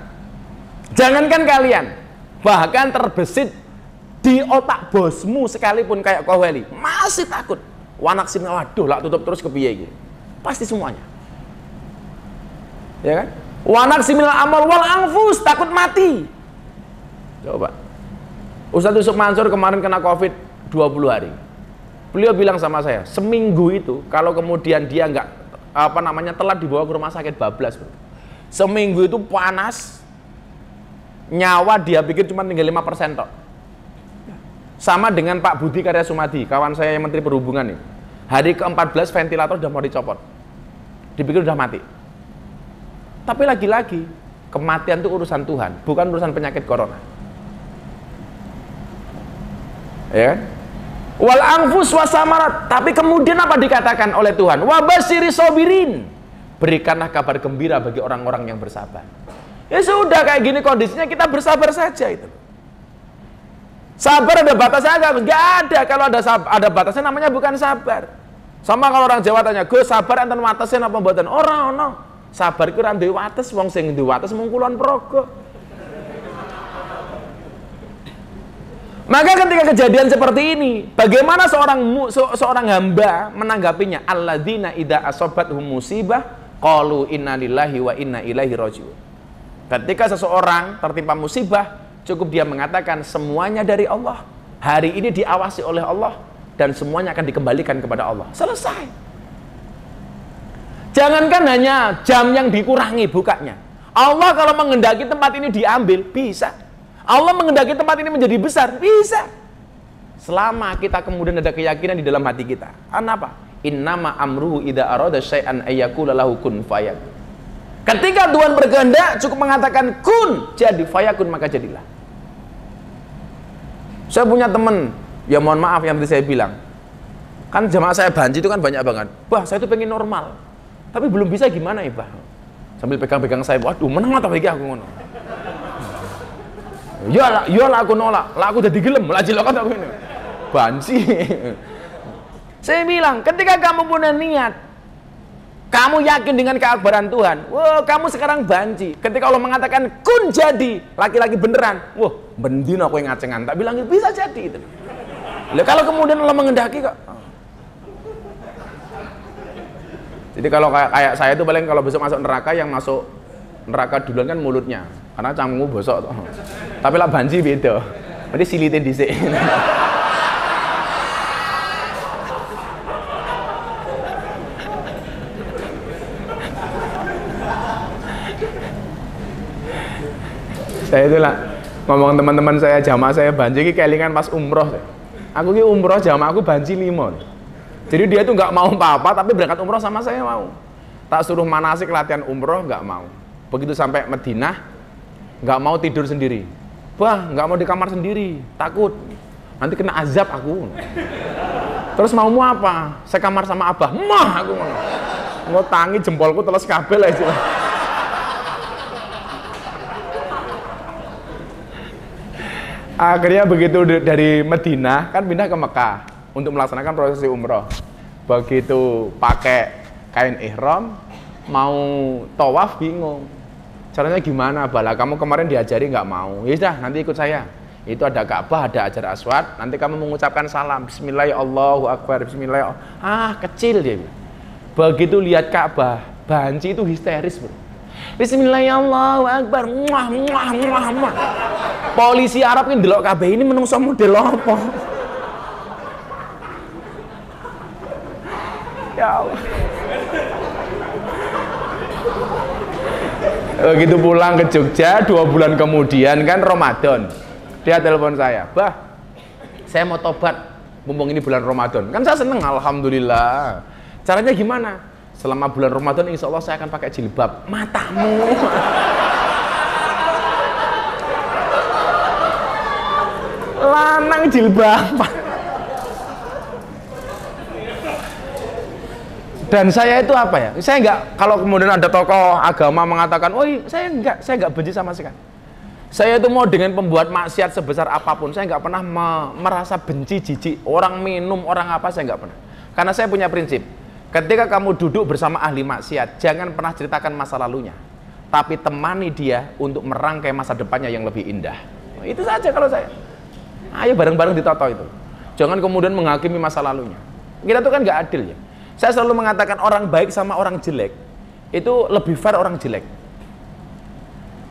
Jangankan kalian, bahkan terbesit di otak bosmu sekalipun kayak Koheli, masih takut. Wa naqsim, waduh lah tutup terus kepiye iki. Pasti semuanya. Ya kan? Wa naqsim minal amwal wal anfus, takut mati. Coba. Ustadz Yusuf Mansur kemarin kena COVID 20 hari. Beliau bilang sama saya, seminggu itu kalau kemudian dia nggak telat dibawa ke rumah sakit bablas, bro. Seminggu itu panas, nyawa dia pikir cuma tinggal 5% tok. Sama dengan Pak Budi Karya Sumadi, kawan saya yang Menteri Perhubungan nih. Hari ke-14 ventilator udah mau dicopot. Dipikir udah mati. Tapi lagi-lagi, kematian itu urusan Tuhan, bukan urusan penyakit corona. Ya, wal anfus wasamarat, tapi kemudian apa dikatakan oleh Tuhan? Wa basyiri sobirin, berikanlah kabar gembira bagi orang-orang yang bersabar. Ya sudah, kayak gini kondisinya, kita bersabar saja itu. Sabar ada batasnya nggak ada. Kalau ada batasnya namanya bukan sabar. Sama kalau orang Jawa tanya, "Gus, sabar enten watesnya apa mboten?" Ora ono. Sabar iku ora duwe wates, wong sing duwe wates mung kulon progo. Maka ketika kejadian seperti ini, bagaimana seorang hamba menanggapinya? Alladzina idza asobathum musibah qalu inna lillahi wa inna ilaihi raji'un. Ketika seseorang tertimpa musibah, cukup dia mengatakan semuanya dari Allah. Hari ini diawasi oleh Allah dan semuanya akan dikembalikan kepada Allah. Selesai. Jangankan hanya jam yang dikurangi bukanya. Allah kalau menghendaki tempat ini diambil, bisa. Allah menghendaki tempat ini menjadi besar, bisa. Selama kita kemudian ada keyakinan di dalam hati kita. Kenapa? Innama amruhu idza arada syai'an ayyakula lahu kun fayakun. Ketika Tuhan berkehendak, cukup mengatakan kun, jadi, fayakun, maka jadilah. Saya punya teman, ya mohon maaf yang tadi saya bilang, kan jamaah saya banji itu kan banyak banget. Bah, saya itu pengen normal, tapi belum bisa, gimana ya, bah? Sambil pegang-pegang saya, waduh, menang atau bagi aku ngono. Ya lah aku nolak, lah aku udah digelem, lah jilokan aku ini. Banci. Saya bilang, ketika kamu punya niat, kamu yakin dengan keakbaran Tuhan, wah, kamu sekarang banci. Ketika Allah mengatakan kun jadi, laki-laki beneran, wah, bendino aku yang ngacengan, tak bilang bisa jadi itu. Lah kalau kemudian Allah menghendaki kok. Jadi kalau kayak saya itu paling kalau besok masuk neraka, yang masuk neraka duluan kan mulutnya, karena canggung bosok toh. Tapi lah banci beda. Berarti silitin dhisik. Saya itulah ngomong teman-teman saya, jamaah saya banci ki kelingan pas umroh. Aku ki umroh jamaah aku banci 5. Jadi dia tuh nggak mau apa-apa tapi berangkat umroh sama saya mau. Tak suruh manasik latihan umroh nggak mau. Begitu sampai Madinah nggak mau tidur sendiri. Wah, nggak mau di kamar sendiri, takut nanti kena azab aku. Terus maumu apa? Saya kamar sama abah. Mah aku mau tangi jempolku teles kabel aja. Akhirnya begitu dari Madinah kan pindah ke Mekah untuk melaksanakan prosesi umroh. Begitu pakai kain ihram mau tawaf bingung. Caranya gimana? Bala kamu kemarin diajari nggak mau. Ya sudah, nanti ikut saya. Itu ada Ka'bah, ada Hajar Aswad. Nanti kamu mengucapkan salam. Bismillahirrahmanirrahim. Bismillahirrahmanirrahim. Ah, kecil dia. Begitu lihat Ka'bah, banci itu histeris, bro. Bismillahirrahmanirrahim. Polisi Arab ini delok Ka'bah ini menungso model apa? Ya Allah. Begitu pulang ke Jogja 2 bulan kemudian kan Ramadan, dia telepon saya, "Bah, saya mau tobat mumpung ini bulan Ramadan." Kan saya seneng, alhamdulillah. Caranya gimana? Selama bulan Ramadan insya Allah saya akan pakai jilbab. Matamu. Lanang jilbab. Dan saya itu apa ya? Saya nggak, kalau kemudian ada tokoh agama mengatakan, oh saya nggak benci sama sekali. Saya itu mau dengan pembuat maksiat sebesar apapun, saya nggak pernah merasa benci, jijik. Orang minum, orang apa, saya nggak pernah. Karena saya punya prinsip, ketika kamu duduk bersama ahli maksiat, jangan pernah ceritakan masa lalunya, tapi temani dia untuk merangkai masa depannya yang lebih indah. Itu saja kalau saya. Ayo bareng-bareng ditoto itu. Jangan kemudian menghakimi masa lalunya. Kita tuh kan nggak adil ya. Saya selalu mengatakan orang baik sama orang jelek itu lebih fair orang jelek.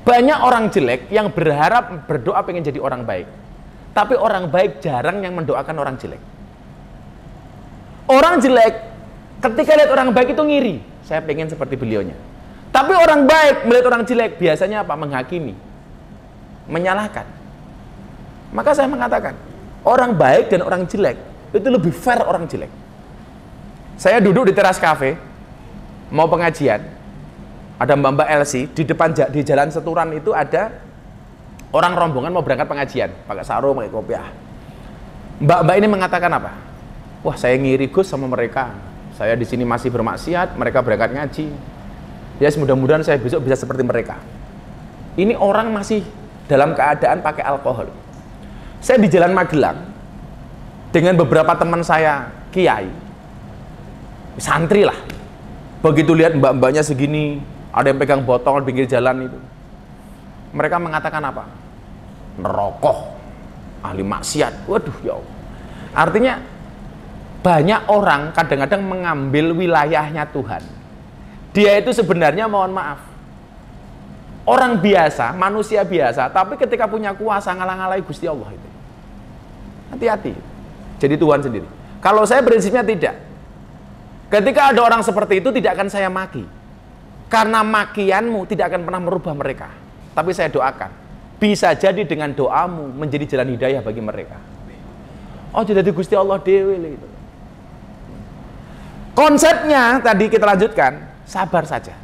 Banyak orang jelek yang berharap berdoa pengen jadi orang baik, tapi orang baik jarang yang mendoakan orang jelek. Orang jelek ketika lihat orang baik itu ngiri, saya pengen seperti beliaunya. Tapi orang baik melihat orang jelek biasanya apa? Menghakimi, menyalahkan. Maka saya mengatakan orang baik dan orang jelek itu lebih fair orang jelek. Saya duduk di teras kafe, mau pengajian, ada mbak-mbak LC, di depan di jalan Seturan itu ada orang rombongan mau berangkat pengajian, pakai sarung, pakai kopiah. Mbak-mbak ini mengatakan apa? Wah, saya ngiri Gus sama mereka. Saya di sini masih bermaksiat, mereka berangkat ngaji. Ya, mudah-mudahan saya besok bisa seperti mereka. Ini orang masih dalam keadaan pakai alkohol. Saya di Jalan Magelang dengan beberapa teman saya kiai, santri lah. Begitu lihat mbak-mbaknya segini, ada yang pegang botol di pinggir jalan itu, mereka mengatakan apa? Nerokoh, ahli maksiat. Waduh ya Allah. Artinya banyak orang kadang-kadang mengambil wilayahnya Tuhan. Dia itu sebenarnya mohon maaf orang biasa, manusia biasa, tapi ketika punya kuasa ngalah-ngalahi Gusti Allah itu. Hati-hati. Jadi Tuhan sendiri. Kalau saya prinsipnya tidak. Ketika ada orang seperti itu tidak akan saya maki. Karena makianmu tidak akan pernah merubah mereka. Tapi saya doakan, bisa jadi dengan doamu menjadi jalan hidayah bagi mereka. Oh, jadi Gusti Allah dewe itu. Konsepnya tadi kita lanjutkan, sabar saja.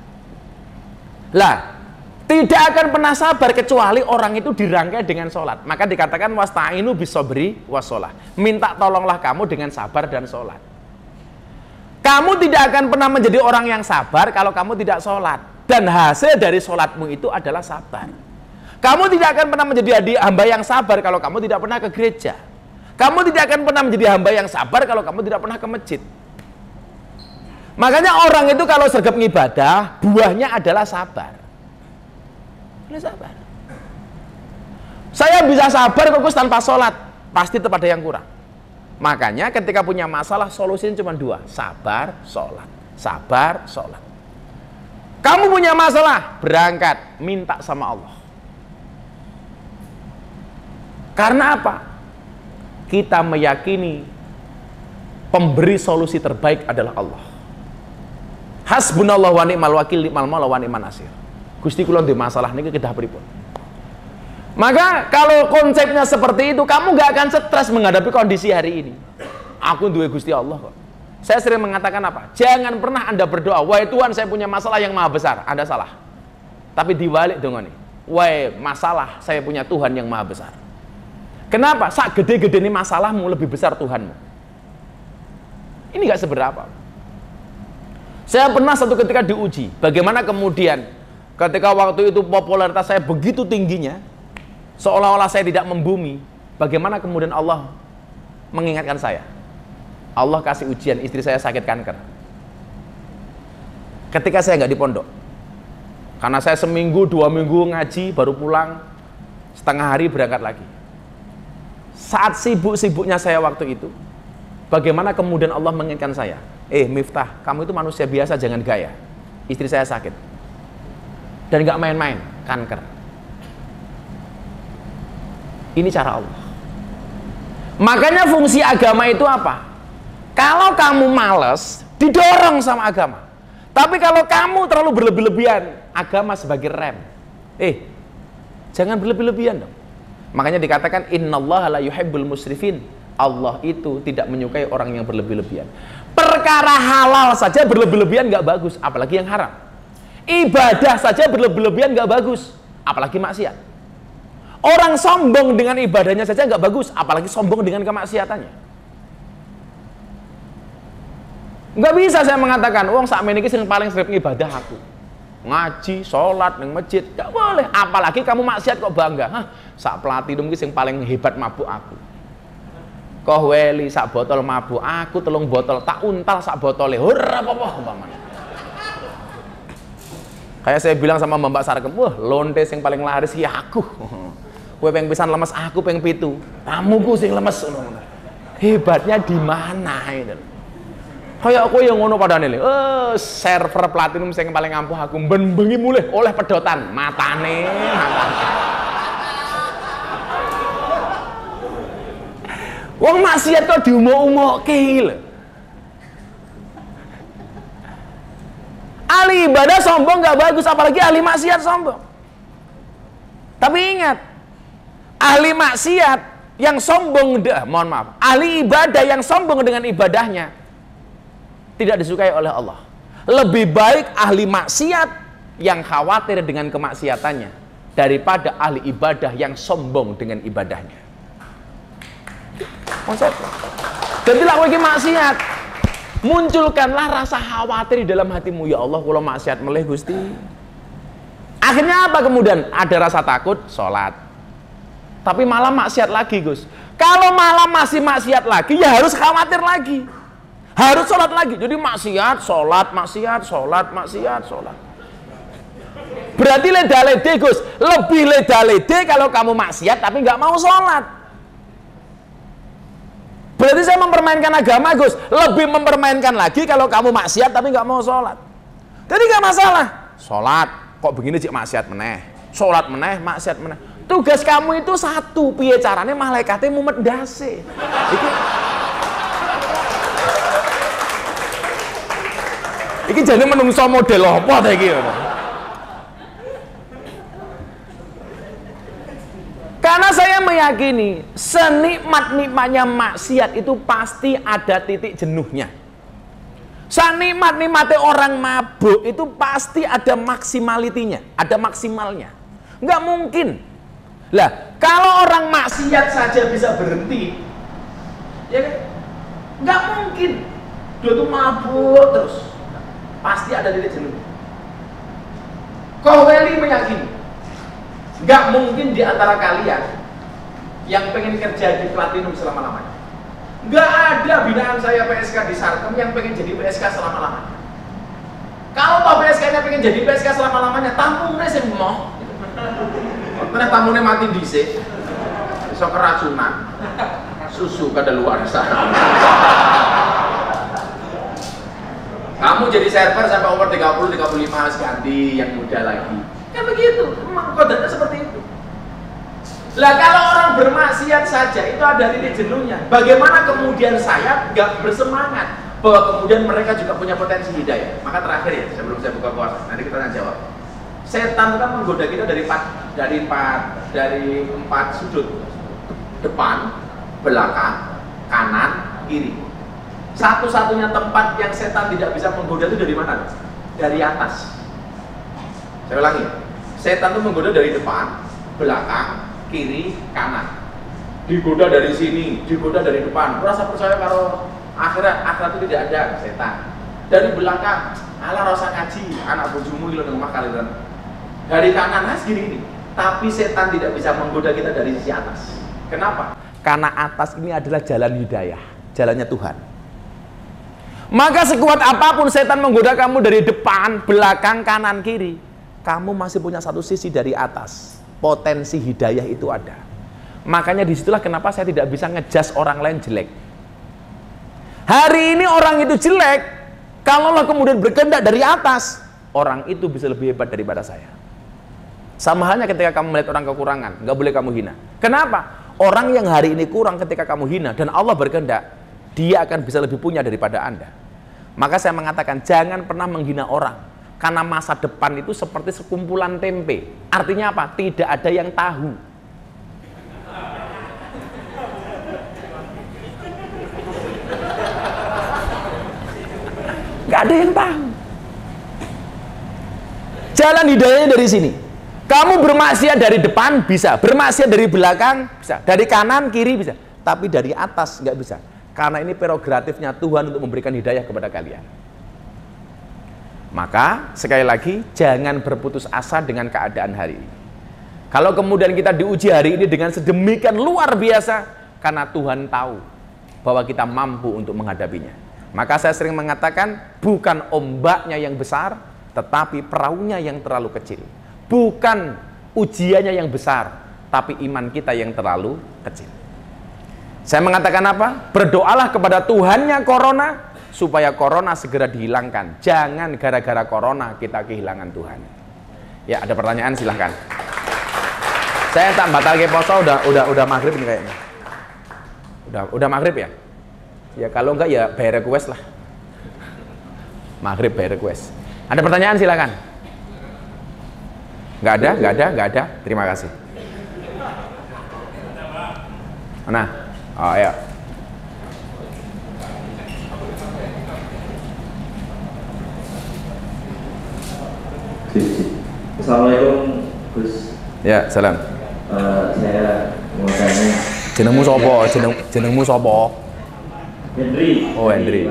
Lah, tidak akan pernah sabar kecuali orang itu dirangkai dengan sholat. Maka dikatakan wasta'inu bisobri washolah. Minta tolonglah kamu dengan sabar dan sholat. Kamu tidak akan pernah menjadi orang yang sabar kalau kamu tidak sholat. Dan hasil dari sholatmu itu adalah sabar. Kamu tidak akan pernah menjadi hamba yang sabar kalau kamu tidak pernah ke gereja. Kamu tidak akan pernah menjadi hamba yang sabar kalau kamu tidak pernah ke masjid. Makanya orang itu kalau sergap ngibadah, buahnya adalah sabar. Sabar. Saya bisa sabar fokus tanpa sholat, pasti tetap ada yang kurang. Makanya ketika punya masalah solusinya cuma dua, sabar, sholat. Sabar, sholat. Kamu punya masalah, berangkat, minta sama Allah. Karena apa? Kita meyakini pemberi solusi terbaik adalah Allah. Hasbunallah wa ni'mal wakil, ni'mal maula wa ni'man nasir. Gusti kula ndek masalah niki kedah pripun. Maka kalau konsepnya seperti itu, kamu gak akan stres menghadapi kondisi hari ini. Aku duwe Gusti Allah kok. Saya sering mengatakan apa? Jangan pernah Anda berdoa, wahai Tuhan saya punya masalah yang maha besar. Anda salah. Tapi diwalik dongane. Wahai masalah, saya punya Tuhan yang maha besar. Kenapa? Sak gede-gede ini masalahmu lebih besar Tuhanmu. Ini gak seberapa. Saya pernah satu ketika diuji. Bagaimana kemudian ketika waktu itu popularitas saya begitu tingginya, seolah-olah saya tidak membumi, bagaimana kemudian Allah mengingatkan saya? Allah kasih ujian, istri saya sakit kanker. Ketika saya nggak di pondok, karena saya seminggu, 2 minggu ngaji, baru pulang, setengah hari berangkat lagi. Saat sibuk-sibuknya saya waktu itu, bagaimana kemudian Allah mengingatkan saya? Miftah, kamu itu manusia biasa, jangan gaya. Istri saya sakit. Dan nggak main-main, kanker. Ini cara Allah. Makanya fungsi agama itu apa? Kalau kamu malas, didorong sama agama. Tapi kalau kamu terlalu berlebih-lebihan, agama sebagai rem. Jangan berlebih-lebihan dong. Makanya dikatakan innallaha la yuhibbul musrifin. Allah itu tidak menyukai orang yang berlebih-lebihan. Perkara halal saja berlebih-lebihan nggak bagus, apalagi yang haram. Ibadah saja berlebih-lebihan nggak bagus, apalagi maksiat. Orang sombong dengan ibadahnya saja nggak bagus, apalagi sombong dengan kemaksiatannya. Nggak bisa saya mengatakan, wong sakmene iki sing paling sering ibadah aku. Ngaji, sholat ning masjid, nggak boleh. Apalagi kamu maksiat kok bangga. Hah, sak platinum iki sing paling hebat mabuk aku. Koh weli sak botol mabuk aku 3 botol tak untal sak botole. Ora apa-apa umpamane. Kayak saya bilang sama Mbak Sarkem, wah lonte sing paling laris ya aku. Kowe peng pisan lemes, aku peng 7. Tamuku sing lemes. Hebatnya di mana itu? Kayak aku yang ngono padane lho. Server platinum sing paling ampuh aku ben bengi mulih oleh pedotan matane. Wong maksiat kok diumuk-umukke lho. Ahli ibadah sombong gak bagus, apalagi ahli maksiat sombong. Tapi ingat, ahli maksiat yang sombong, mohon maaf, ahli ibadah yang sombong dengan ibadahnya tidak disukai oleh Allah. Lebih baik ahli maksiat yang khawatir dengan kemaksiatannya daripada ahli ibadah yang sombong dengan ibadahnya. Konsep. Jadi lah kowe iki maksiat, munculkanlah rasa khawatir di dalam hatimu. Ya Allah, kalau maksiat meleh Gusti. Akhirnya apa kemudian? Ada rasa takut, sholat. Tapi malah maksiat lagi, Gus. Kalau malah masih maksiat lagi, ya harus khawatir lagi. Harus sholat lagi. Jadi maksiat, sholat, maksiat, sholat, maksiat, sholat. Berarti leda-lede, Gus. Lebih leda-lede kalau kamu maksiat tapi nggak mau sholat. Berarti saya mempermainkan agama, Gus. Lebih mempermainkan lagi kalau kamu maksiat tapi nggak mau sholat. Jadi nggak masalah. Sholat, kok begini cik maksiat meneh. Sholat meneh, maksiat meneh. Tugas kamu itu satu, piye carane malaikate mumet ndase. Iki jadi menungso model apa ta iki? Karena saya meyakini senikmat-nikmatnya maksiat itu pasti ada titik jenuhnya. Senikmat-nikmatnya orang mabuk itu pasti ada maksimalitinya, ada maksimalnya. Nggak mungkin. Lah, kalau orang maksiat saja bisa berhenti, ya kan? Nggak mungkin. Dia tuh mabuk terus. Pasti ada titik jenuh. Kohweli meyakini nggak mungkin di antara kalian yang pengen kerja di platinum selama-lamanya. Nggak ada binaan saya PSK di Sarkem yang pengen jadi PSK selama-lamanya. Kalau toh PSK-nya pengen jadi PSK selama-lamanya, tamunya sih mau. Karena tamunya mati dhisik. Iso keracunan. Susu kadaluarsa. Kamu jadi server sampai umur 30, 35 harus ganti yang muda lagi. Kan begitu, memang kodenya seperti itu. Lah kalau orang bermaksiat saja itu ada titik jenuhnya. Bagaimana kemudian saya nggak bersemangat bahwa kemudian mereka juga punya potensi hidayah? Maka terakhir ya, sebelum saya buka puasa, nanti kita akan jawab. Setan kan menggoda kita dari empat sudut: depan, belakang, kanan, kiri. Satu-satunya tempat yang setan tidak bisa menggoda itu dari mana? Dari atas. Saya ulangi, setan itu menggoda dari depan, belakang, kiri, kanan. Digoda dari sini, digoda dari depan. Rasa percaya kalau akhirat itu tidak ada setan. Dari belakang, ala rasa ngaji, anak bojomu ilo nang omah kalian. Dari kanan segini ini. Tapi setan tidak bisa menggoda kita dari sisi atas. Kenapa? Karena atas ini adalah jalan hidayah, jalannya Tuhan. Maka sekuat apapun setan menggoda kamu dari depan, belakang, kanan, kiri, kamu masih punya satu sisi dari atas. Potensi hidayah itu ada. Makanya disitulah kenapa saya tidak bisa ngejas orang lain jelek. Hari ini orang itu jelek, kalaulah kemudian berkehendak dari atas, orang itu bisa lebih hebat daripada saya. Sama halnya ketika kamu melihat orang kekurangan, nggak boleh kamu hina. Kenapa? Orang yang hari ini kurang ketika kamu hina dan Allah berkehendak, dia akan bisa lebih punya daripada Anda. Maka saya mengatakan jangan pernah menghina orang, karena masa depan itu seperti sekumpulan tempe. Artinya apa? Tidak ada yang tahu. Gak ada yang tahu. Jalan hidayahnya dari sini. Kamu bermaksiat dari depan bisa, bermaksiat dari belakang bisa, dari kanan kiri bisa, tapi dari atas nggak bisa. karena ini prerogatifnya Tuhan untuk memberikan hidayah kepada kalian. Maka sekali lagi jangan berputus asa dengan keadaan hari ini. Kalau kemudian kita diuji hari ini dengan sedemikian luar biasa, karena Tuhan tahu bahwa kita mampu untuk menghadapinya. Maka saya sering mengatakan, bukan ombaknya yang besar, tetapi perahunya yang terlalu kecil. Bukan ujiannya yang besar, tapi iman kita yang terlalu kecil. Saya mengatakan apa? Berdoalah kepada Tuhannya corona, supaya corona segera dihilangkan. Jangan gara-gara corona kita kehilangan Tuhan. Ya, ada pertanyaan silahkan. Saya tak batal ke poso, udah maghrib ini kayaknya. Udah maghrib ya? Ya kalau enggak ya bayar request lah. Maghrib bayar request. Ada pertanyaan silakan. Nggak ada. Terima kasih. Mana? Oh ya. Assalamualaikum Gus. Ya, salam. Saya mau tanya. Jenengmu sopo? Jenengmu sopo? Hendri. Oh, Hendri.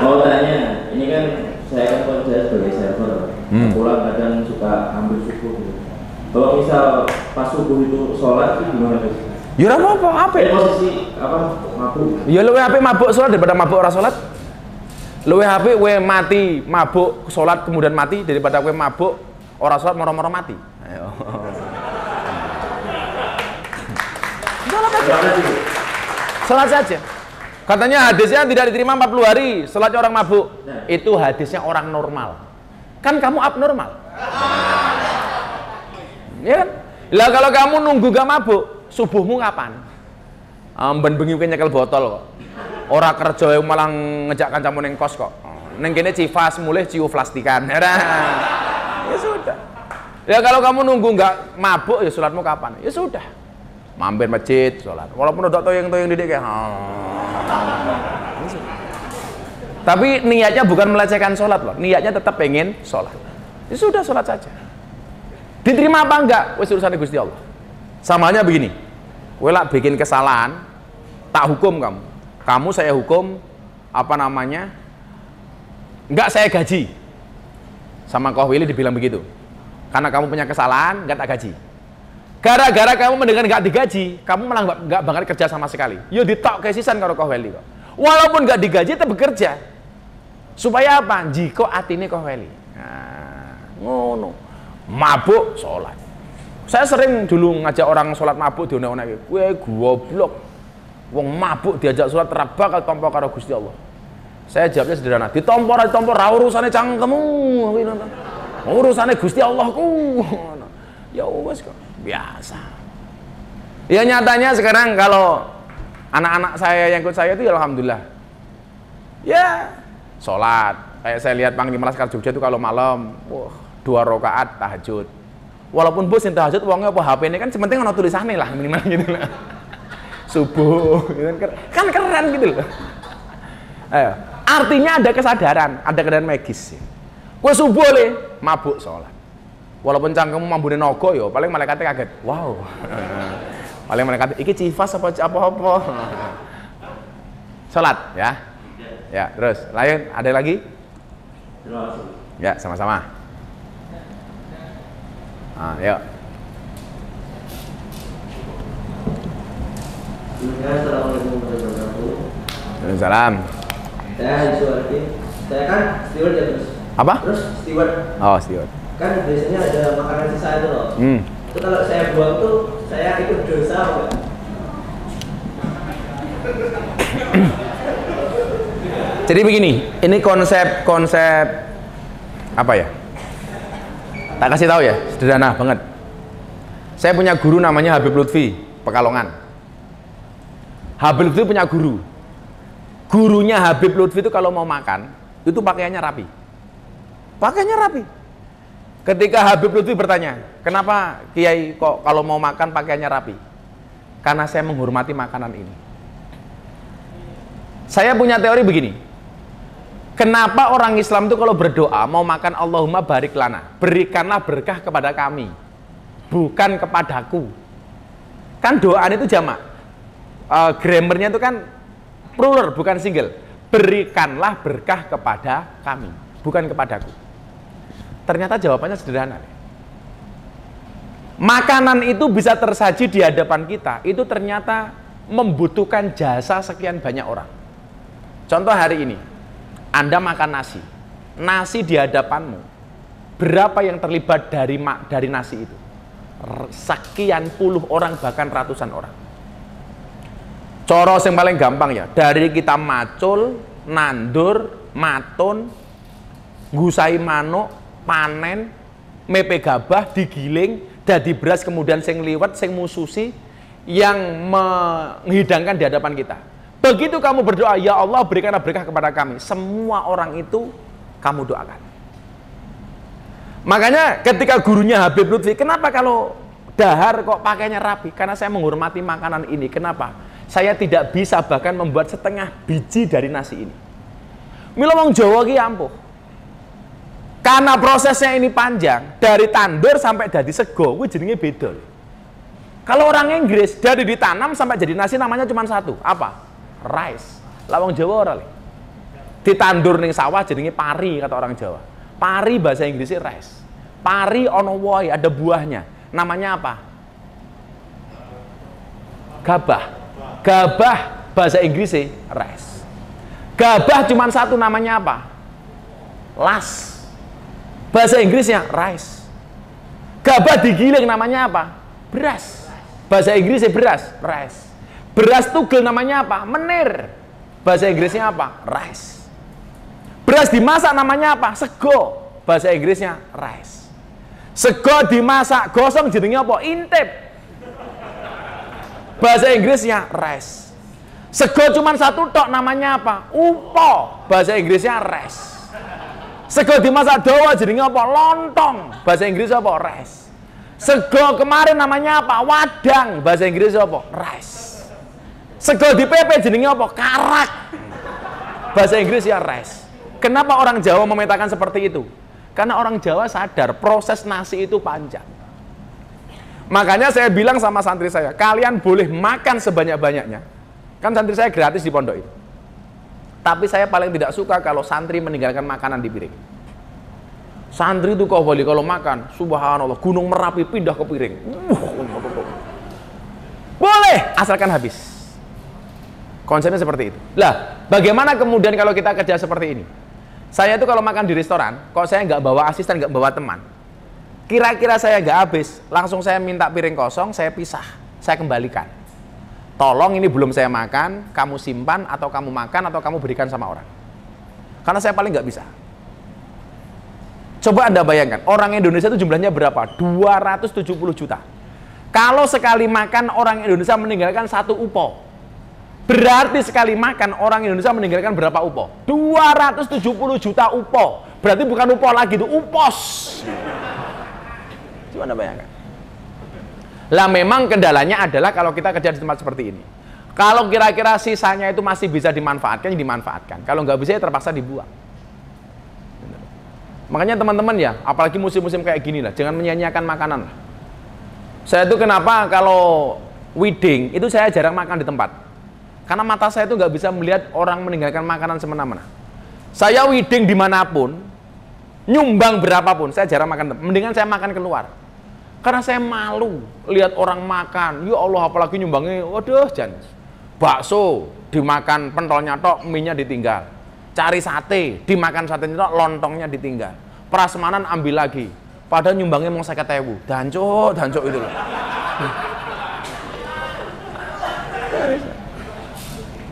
Mau tanya, ini kan saya kan kerja sebagai server. Pulang kadang suka ambil subuh gitu. Kalau misal pas subuh itu sholat itu gimana Gus? Ya ora apa-apa, apik. Posisi apa? Mabuk. Ya luwih apik mabuk sholat daripada mabuk ora sholat. Luwih apik kowe mati mabuk sholat kemudian mati daripada kowe mabuk ora sholat moro-moro mati. Ayo. Sholat saja. Katanya hadisnya tidak diterima 40 hari sholatnya orang mabuk. Itu hadisnya orang normal. Kan kamu abnormal. Ya kan? Lah kalau kamu nunggu gak mabuk, subuhmu kapan? Ben bengi nyekel botol kok. Ora kerja malah ngejak kancamu ning kos kok. Ning kene cifas mulih ciu plastikan. Ya sudah. Ya kalau kamu nunggu nggak mabuk ya sholatmu kapan? Ya sudah. Mampir masjid sholat. Walaupun udah toyeng-toyeng didik kayak. Tapi niatnya bukan melecehkan sholat loh. Niatnya tetap pengen sholat. Ya sudah sholat saja. Diterima apa enggak? Wes urusan Gusti Allah. Samanya begini. Kowe lak bikin kesalahan, tak hukum kamu. Kamu saya hukum apa namanya? Enggak saya gaji. Sama Koh Willy dibilang begitu. Karena kamu punya kesalahan, enggak tak gaji. Gara-gara kamu mendengar enggak digaji, kamu malah enggak bakal kerja sama sekali. Yo ditok kesisan karo Koh Willy kok. Walaupun enggak digaji tetap bekerja. Supaya apa? Jiko atine Koh Willy. Nah, ngono. Mabuk sholat. Saya sering dulu ngajak orang sholat mabuk dionek-onek. Kowe goblok. Wong mabuk diajak sholat ora bakal tampa karo Gusti Allah. Saya jawabnya sederhana, ditampa ra urusane cangkemmu. Urusane Gusti Allahku. Ya wes kok, biasa. Ya nyatanya sekarang kalau anak-anak saya yang ikut saya itu ya alhamdulillah. Ya, sholat. Kayak saya lihat Panglima Laskar Jogja itu kalau malam, 2 rakaat tahajud. Walaupun bos yang tahajud uangnya apa HP ini kan sementing ono tulisannya lah minimal gitu lah. Subuh kan keren gitu loh. Ayo, artinya ada kesadaran magis. Kowe subuh le mabuk sholat. Walaupun cangkemmu mambune naga ya paling malaikatnya kaget. Wow. Paling malaikatnya iki cifas apa-apa. Sholat ya. Ya, terus lain ada lagi? Ya, sama-sama. Yuk. Assalamualaikum warahmatullahi wabarakatuh. Waalaikumsalam. Saya Haji. Saya kan steward ya terus. Apa? Terus steward. Oh, steward. Kan biasanya ada makanan sisa itu loh. Itu kalau saya buang tuh saya ikut dosa apa? Jadi begini, ini konsep apa ya? Tak kasih tahu ya, sederhana banget. Saya punya guru namanya Habib Lutfi, Pekalongan. Habib Lutfi punya guru. Gurunya Habib Lutfi itu kalau mau makan, itu pakaiannya rapi. Pakaiannya rapi. Ketika Habib Lutfi bertanya, kenapa Kiai kok kalau mau makan pakaiannya rapi? Karena saya menghormati makanan ini. Saya punya teori begini. Kenapa orang Islam itu kalau berdoa mau makan Allahumma barik lana, berikanlah berkah kepada kami, bukan kepadaku. Kan doaan itu jamak. grammarnya itu kan plural bukan single. Berikanlah berkah kepada kami, bukan kepadaku. Ternyata jawabannya sederhana. Makanan itu bisa tersaji di hadapan kita, itu ternyata membutuhkan jasa sekian banyak orang. Contoh hari ini, Anda makan nasi. Nasi di hadapanmu, berapa yang terlibat dari nasi itu? Sekian puluh orang, bahkan ratusan orang. Coros yang paling gampang ya, dari kita macul, nandur, matun, ngusai manuk, panen, mepe gabah, digiling, dadi beras, kemudian sing liwet, sing mususi, yang menghidangkan di hadapan kita. Begitu kamu berdoa, ya Allah berikanlah berkah kepada kami, semua orang itu kamu doakan. Makanya ketika gurunya Habib Lutfi, kenapa kalau dahar kok pakainya rapi? Karena saya menghormati makanan ini. Kenapa? Saya tidak bisa bahkan membuat setengah biji dari nasi ini. Mila wong Jawa ki ampuh. Karena prosesnya ini panjang, dari tandur sampai jadi sego, kuwi jenenge beda. Kalau orang Inggris dari ditanam sampai jadi nasi namanya cuma satu, apa? Rice. Lah wong Jawa ora le. Ditandur ning sawah jenenge pari kata orang Jawa. Pari bahasa Inggrisnya rice. Pari ono wohe, ada buahnya. Namanya apa? Gabah. Gabah bahasa Inggrisnya rice. Gabah cuma satu, namanya apa? Las. Bahasa Inggrisnya rice. Gabah digiling namanya apa? Beras. Bahasa Inggrisnya beras, rice. Beras tugel namanya apa? Menir. Bahasa Inggrisnya apa? Rice. Beras dimasak namanya apa? Sego. Bahasa Inggrisnya rice. Sego dimasak gosong jenenge apa? Intip. Bahasa Inggrisnya rice. Sego cuma satu tok namanya apa? Upo. Bahasa Inggrisnya rice. Sego dimasak dawa jenenge apa? Lontong. Bahasa Inggris apa? Rice. Sego kemarin namanya apa? Wadang. Bahasa Inggris apa? Rice. Sego di PP jenenge apa? Karak. Bahasa Inggris ya rice. Kenapa orang Jawa memetakan seperti itu? Karena orang Jawa sadar proses nasi itu panjang. Makanya saya bilang sama santri saya, kalian boleh makan sebanyak-banyaknya. Kan santri saya gratis di pondok itu. Tapi saya paling tidak suka kalau santri meninggalkan makanan di piring. Santri itu kalau makan, subhanallah, Gunung Merapi pindah ke piring. Boleh, asalkan habis. Konsepnya seperti itu. Lah, bagaimana kemudian kalau kita kerja seperti ini? Saya itu kalau makan di restoran, kalau saya nggak bawa asisten, nggak bawa teman, kira-kira saya nggak habis, langsung saya minta piring kosong, saya pisah, saya kembalikan. Tolong ini belum saya makan, kamu simpan, atau kamu makan, atau kamu berikan sama orang. Karena saya paling nggak bisa. Coba Anda bayangkan, orang Indonesia itu jumlahnya berapa? 270 juta. Kalau sekali makan, orang Indonesia meninggalkan 1 upo. Berarti sekali makan orang Indonesia meninggalkan berapa upo? 270 juta upo. Berarti bukan upo lagi, itu upos. Coba Anda bayangkan. Lah memang kendalanya adalah kalau kita kerja di tempat seperti ini. Kalau kira-kira sisanya itu masih bisa dimanfaatkan, ya dimanfaatkan. Kalau nggak bisa ya terpaksa dibuang. Makanya teman-teman ya, apalagi musim-musim kayak gini lah, jangan menyia-nyiakan makanan lah. Saya tuh kenapa kalau wedding itu saya jarang makan di tempat. Karena mata saya itu nggak bisa melihat orang meninggalkan makanan semena-mena. Saya wedding dimanapun, nyumbang berapapun, saya jarang makan. Mendingan saya makan keluar. Karena saya malu lihat orang makan. Ya Allah, apalagi nyumbangnya, waduh, jan. Bakso dimakan pentolnya tok, mie-nya ditinggal. Cari sate, dimakan satenya tok, lontongnya ditinggal. Prasmanan ambil lagi. Padahal nyumbangnya mau 50.000. Dancuk itu loh.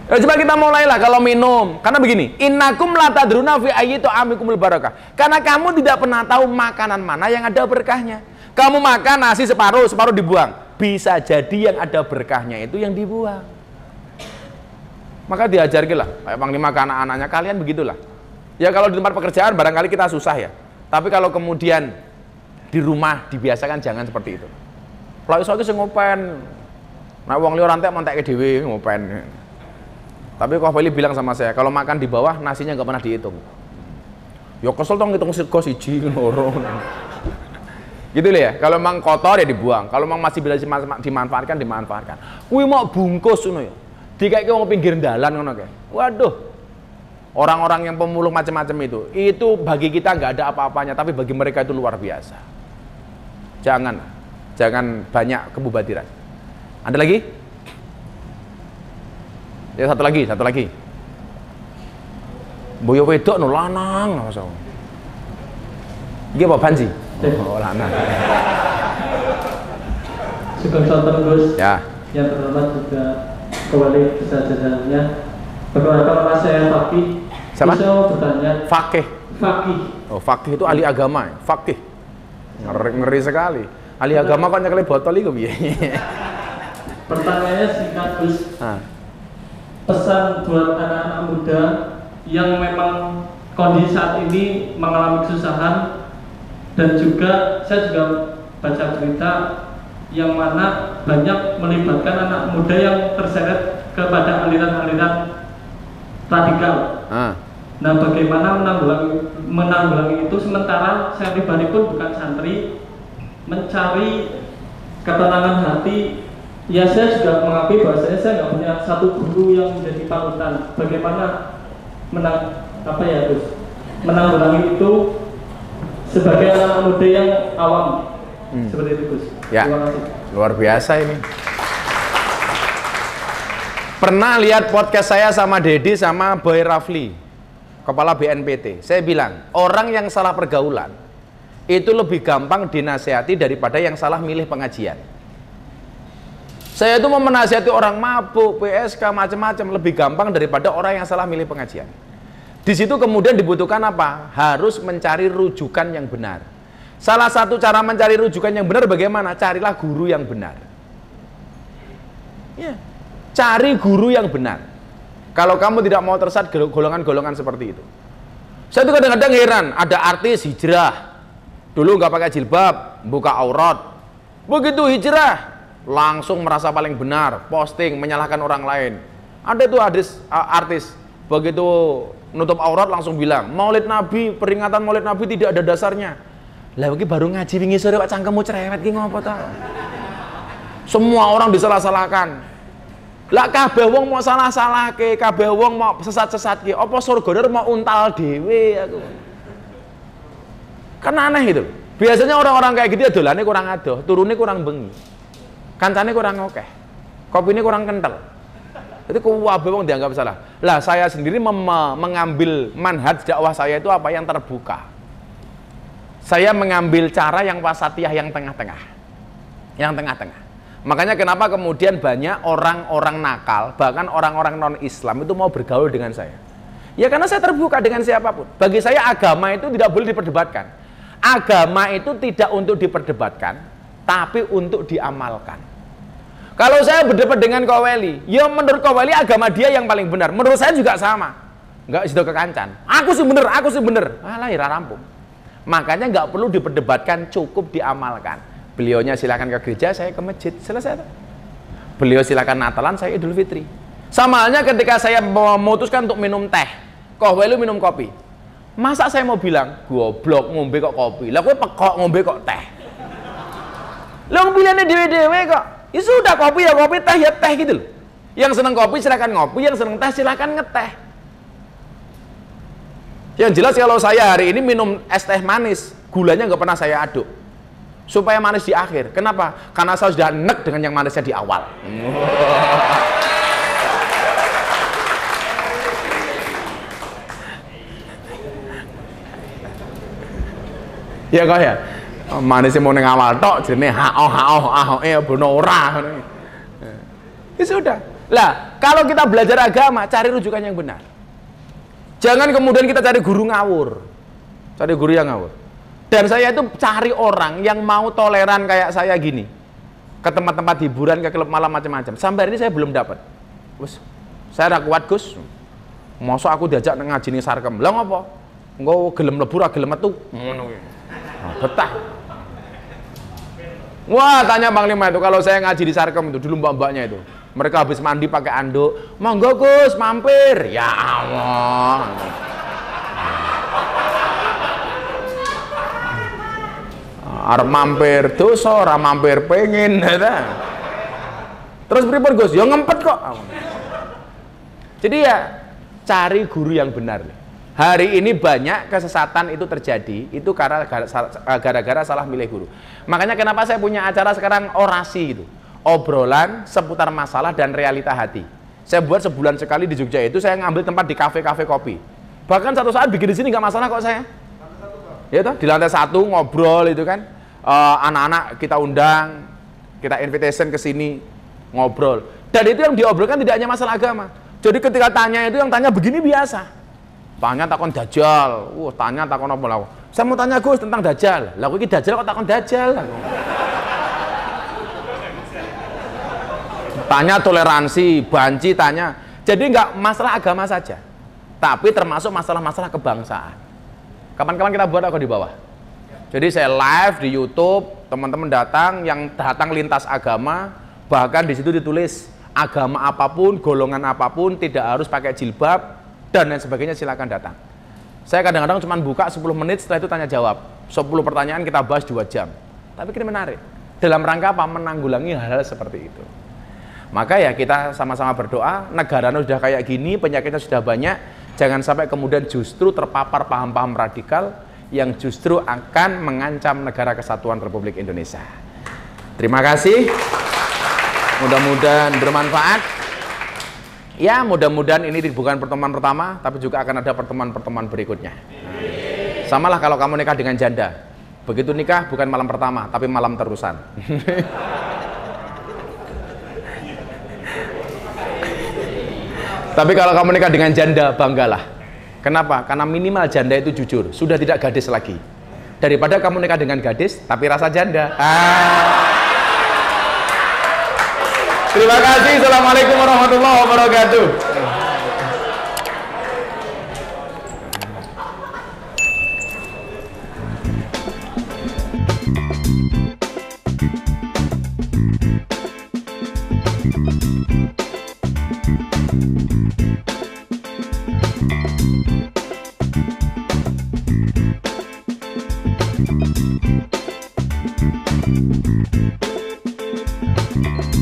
Ya, coba kita mulailah kalau minum. Karena begini, innakum la tadruna fi ayyitu amikumul barakah. Karena kamu tidak pernah tahu makanan mana yang ada berkahnya. Kamu makan nasi separuh dibuang. Bisa jadi yang ada berkahnya itu yang dibuang. Maka diajarkanlah, kayak panglima ke anak-anaknya, kalian begitulah. Ya kalau di tempat pekerjaan barangkali kita susah ya. Tapi kalau kemudian di rumah dibiasakan jangan seperti itu. Kalau iso iki sing ngopen. Nah wong liya rantek montekke dhewe ngopen. Tapi Koh Bali bilang sama saya, kalau makan di bawah nasinya nggak pernah dihitung. Ya kesel dong ngitung sego siji loro. Gitu loh ya. Kalau memang kotor ya dibuang. Kalau memang masih bisa dimanfaatkan, dimanfaatkan. Kuwi mau bungkus ngono ya. Dikaeke wong pinggir dalan ngono kae. Waduh. Orang-orang yang pemulung macam-macam itu bagi kita nggak ada apa-apanya, tapi bagi mereka itu luar biasa. Jangan banyak kemubadiran. Ada lagi? Ya satu lagi. Boyo wedok no lanang Mas. Iki apa Panji? Oh, lanang. Sugeng sonten Gus. Ya. Yang terhormat juga kembali kesajadannya. Perkenalkan nama saya Fakih. Siapa? Bisa bertanya. Fakih. Fakih. Oh, fakih itu ahli agama. Fakih. Ngeri sekali. Ahli agama kok nyekeli botol iku piye? Pertanyaannya singkat Gus. Pesan buat anak-anak muda yang memang kondisi saat ini mengalami kesusahan, dan juga saya juga baca berita yang mana banyak melibatkan anak muda yang terseret kepada aliran-aliran radikal. Nah, bagaimana menanggulangi itu, sementara saya pribadi pun bukan santri, mencari ketenangan hati. Ya, saya juga mengakui bahwasanya saya nggak punya satu guru yang menjadi panutan. Bagaimana menanggulangi itu sebagai anak muda yang awam, seperti itu Gus. Ya, terima kasih. Luar biasa ini. Pernah lihat podcast saya sama Dedi sama Boy Rafli, kepala BNPT. Saya bilang, orang yang salah pergaulan itu lebih gampang dinasehati daripada yang salah milih pengajian. Saya itu mau menasihati orang mabuk, PSK, macam-macam lebih gampang daripada orang yang salah milih pengajian. Di situ kemudian dibutuhkan apa? Harus mencari rujukan yang benar. Salah satu cara mencari rujukan yang benar bagaimana? Carilah guru yang benar. Ya, cari guru yang benar. Kalau kamu tidak mau tersesat golongan-golongan seperti itu. Saya tuh kadang-kadang heran, ada artis hijrah. Dulu nggak pakai jilbab, buka aurat. Begitu hijrah, langsung merasa paling benar, posting, menyalahkan orang lain. Ada tuh artis, begitu nutup aurat langsung bilang, Maulid Nabi, peringatan Maulid Nabi tidak ada dasarnya. Lah iki baru ngaji wingi sore kok cangkemmu cerewet ki ngopo ta? Semua orang disalah-salahkan. Lah kabeh wong mau salah-salahke, kabeh wong mau sesat-sesatke, apa surga mau untal dhewe aku. Kan aneh itu. Biasanya orang-orang kayak gitu ya dolane kurang adoh, turune kurang bengi. Kancane kurang akeh. Kopine kurang kental. Itu kabeh wong dianggap salah. Lah saya sendiri mengambil manhaj dakwah saya itu apa yang terbuka. Saya mengambil cara yang wasatiyah, yang tengah-tengah. Yang tengah-tengah. Makanya kenapa kemudian banyak orang-orang nakal, bahkan orang-orang non-Islam itu mau bergaul dengan saya. Ya karena saya terbuka dengan siapapun. Bagi saya agama itu tidak boleh diperdebatkan. Agama itu tidak untuk diperdebatkan, tapi untuk diamalkan. Kalau saya berdebat dengan Koweli, ya menurut Koweli agama dia yang paling benar. Menurut saya juga sama. Enggak sido kekancan. Aku sih bener. Alah, ira rampung. Makanya nggak perlu diperdebatkan, cukup diamalkan. Beliaunya silakan ke gereja, saya ke masjid, selesai. Beliau silakan Natalan, saya Idul Fitri. Sama halnya ketika saya memutuskan untuk minum teh, Koweli minum kopi. Masa saya mau bilang, goblok ngombe kok kopi, lah gue pekok ngombe kok teh. Lah pilihannya dewe-dewe kok. Ya sudah, kopi ya kopi, teh ya teh gitu loh. Yang seneng kopi silakan ngopi, yang seneng teh silakan ngeteh. Yang jelas kalau saya hari ini minum es teh manis, gulanya nggak pernah saya aduk. Supaya manis di akhir. Kenapa? Karena saya sudah enek dengan yang manisnya di awal. Ya kok ya. Manisnya mau neng awal tok jenenge hao bener ora. Ya sudah. Lah, kalau kita belajar agama, cari rujukan yang benar. Jangan kemudian kita cari guru ngawur. Cari guru yang ngawur. Dan saya itu cari orang yang mau toleran kayak saya gini. Ke tempat-tempat hiburan, ke klub malam macam-macam. Sampai hari ini saya belum dapat. Wes, saya ora kuat, Gus. Mosok aku diajak ngaji ning Sarkem. Lah ngopo? Engko gelem lebur, gelem metu. Ngono kuwi. Betah. Wah, tanya Panglima itu kalau saya ngaji di Sarkem itu dulu mbak-mbaknya itu. Mereka habis mandi pakai anduk. Monggo Gus, mampir. Ya Allah. Arep mampir dosa, ora mampir pengen. Terus pripun Gus? Ya ngempet kok. Jadi ya cari guru yang benar. Hari ini banyak kesesatan itu terjadi, itu karena gara-gara salah milih guru. Makanya kenapa saya punya acara sekarang orasi gitu, obrolan seputar masalah dan realita hati. Saya buat sebulan sekali di Jogja itu, saya ngambil tempat di kafe-kafe kopi. Bahkan satu saat bikin di sini nggak masalah kok saya. Ya toh, di lantai 1 ngobrol itu kan, anak-anak kita undang, kita invitation ke sini ngobrol. Dan itu yang diobrolkan tidak hanya masalah agama. Jadi ketika tanya itu yang tanya begini biasa. Tanya takon dajjal, tanya takon apa lah. Saya mau tanya Gus tentang dajjal. Lah iki dajjal kok takon dajjal. Tanya toleransi, banci tanya. Jadi nggak masalah agama saja, tapi termasuk masalah-masalah kebangsaan. Kapan-kapan kita buat aku di bawah. Jadi saya live di YouTube, teman-teman datang, yang datang lintas agama, bahkan di situ ditulis agama apapun, golongan apapun, tidak harus pakai jilbab dan lain sebagainya, silakan datang. Saya kadang-kadang cuma buka 10 menit, setelah itu tanya jawab. 10 pertanyaan kita bahas 2 jam. Tapi ini menarik. Dalam rangka apa? Menanggulangi hal-hal seperti itu. Maka ya kita sama-sama berdoa, negaranya sudah kayak gini, penyakitnya sudah banyak, jangan sampai kemudian justru terpapar paham-paham radikal yang justru akan mengancam negara kesatuan Republik Indonesia. Terima kasih. Mudah-mudahan bermanfaat. Ya, mudah-mudahan ini bukan pertemuan pertama, tapi juga akan ada pertemuan-pertemuan berikutnya. Samalah kalau kamu nikah dengan janda. Begitu nikah bukan malam pertama, tapi malam terusan. Tapi kalau kamu nikah dengan janda, banggalah. Kenapa? Karena minimal janda itu jujur, sudah tidak gadis lagi. Daripada kamu nikah dengan gadis, tapi rasa janda. Terima kasih. Assalamualaikum warahmatullahi wabarakatuh.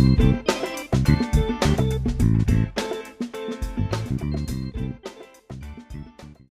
Thank you.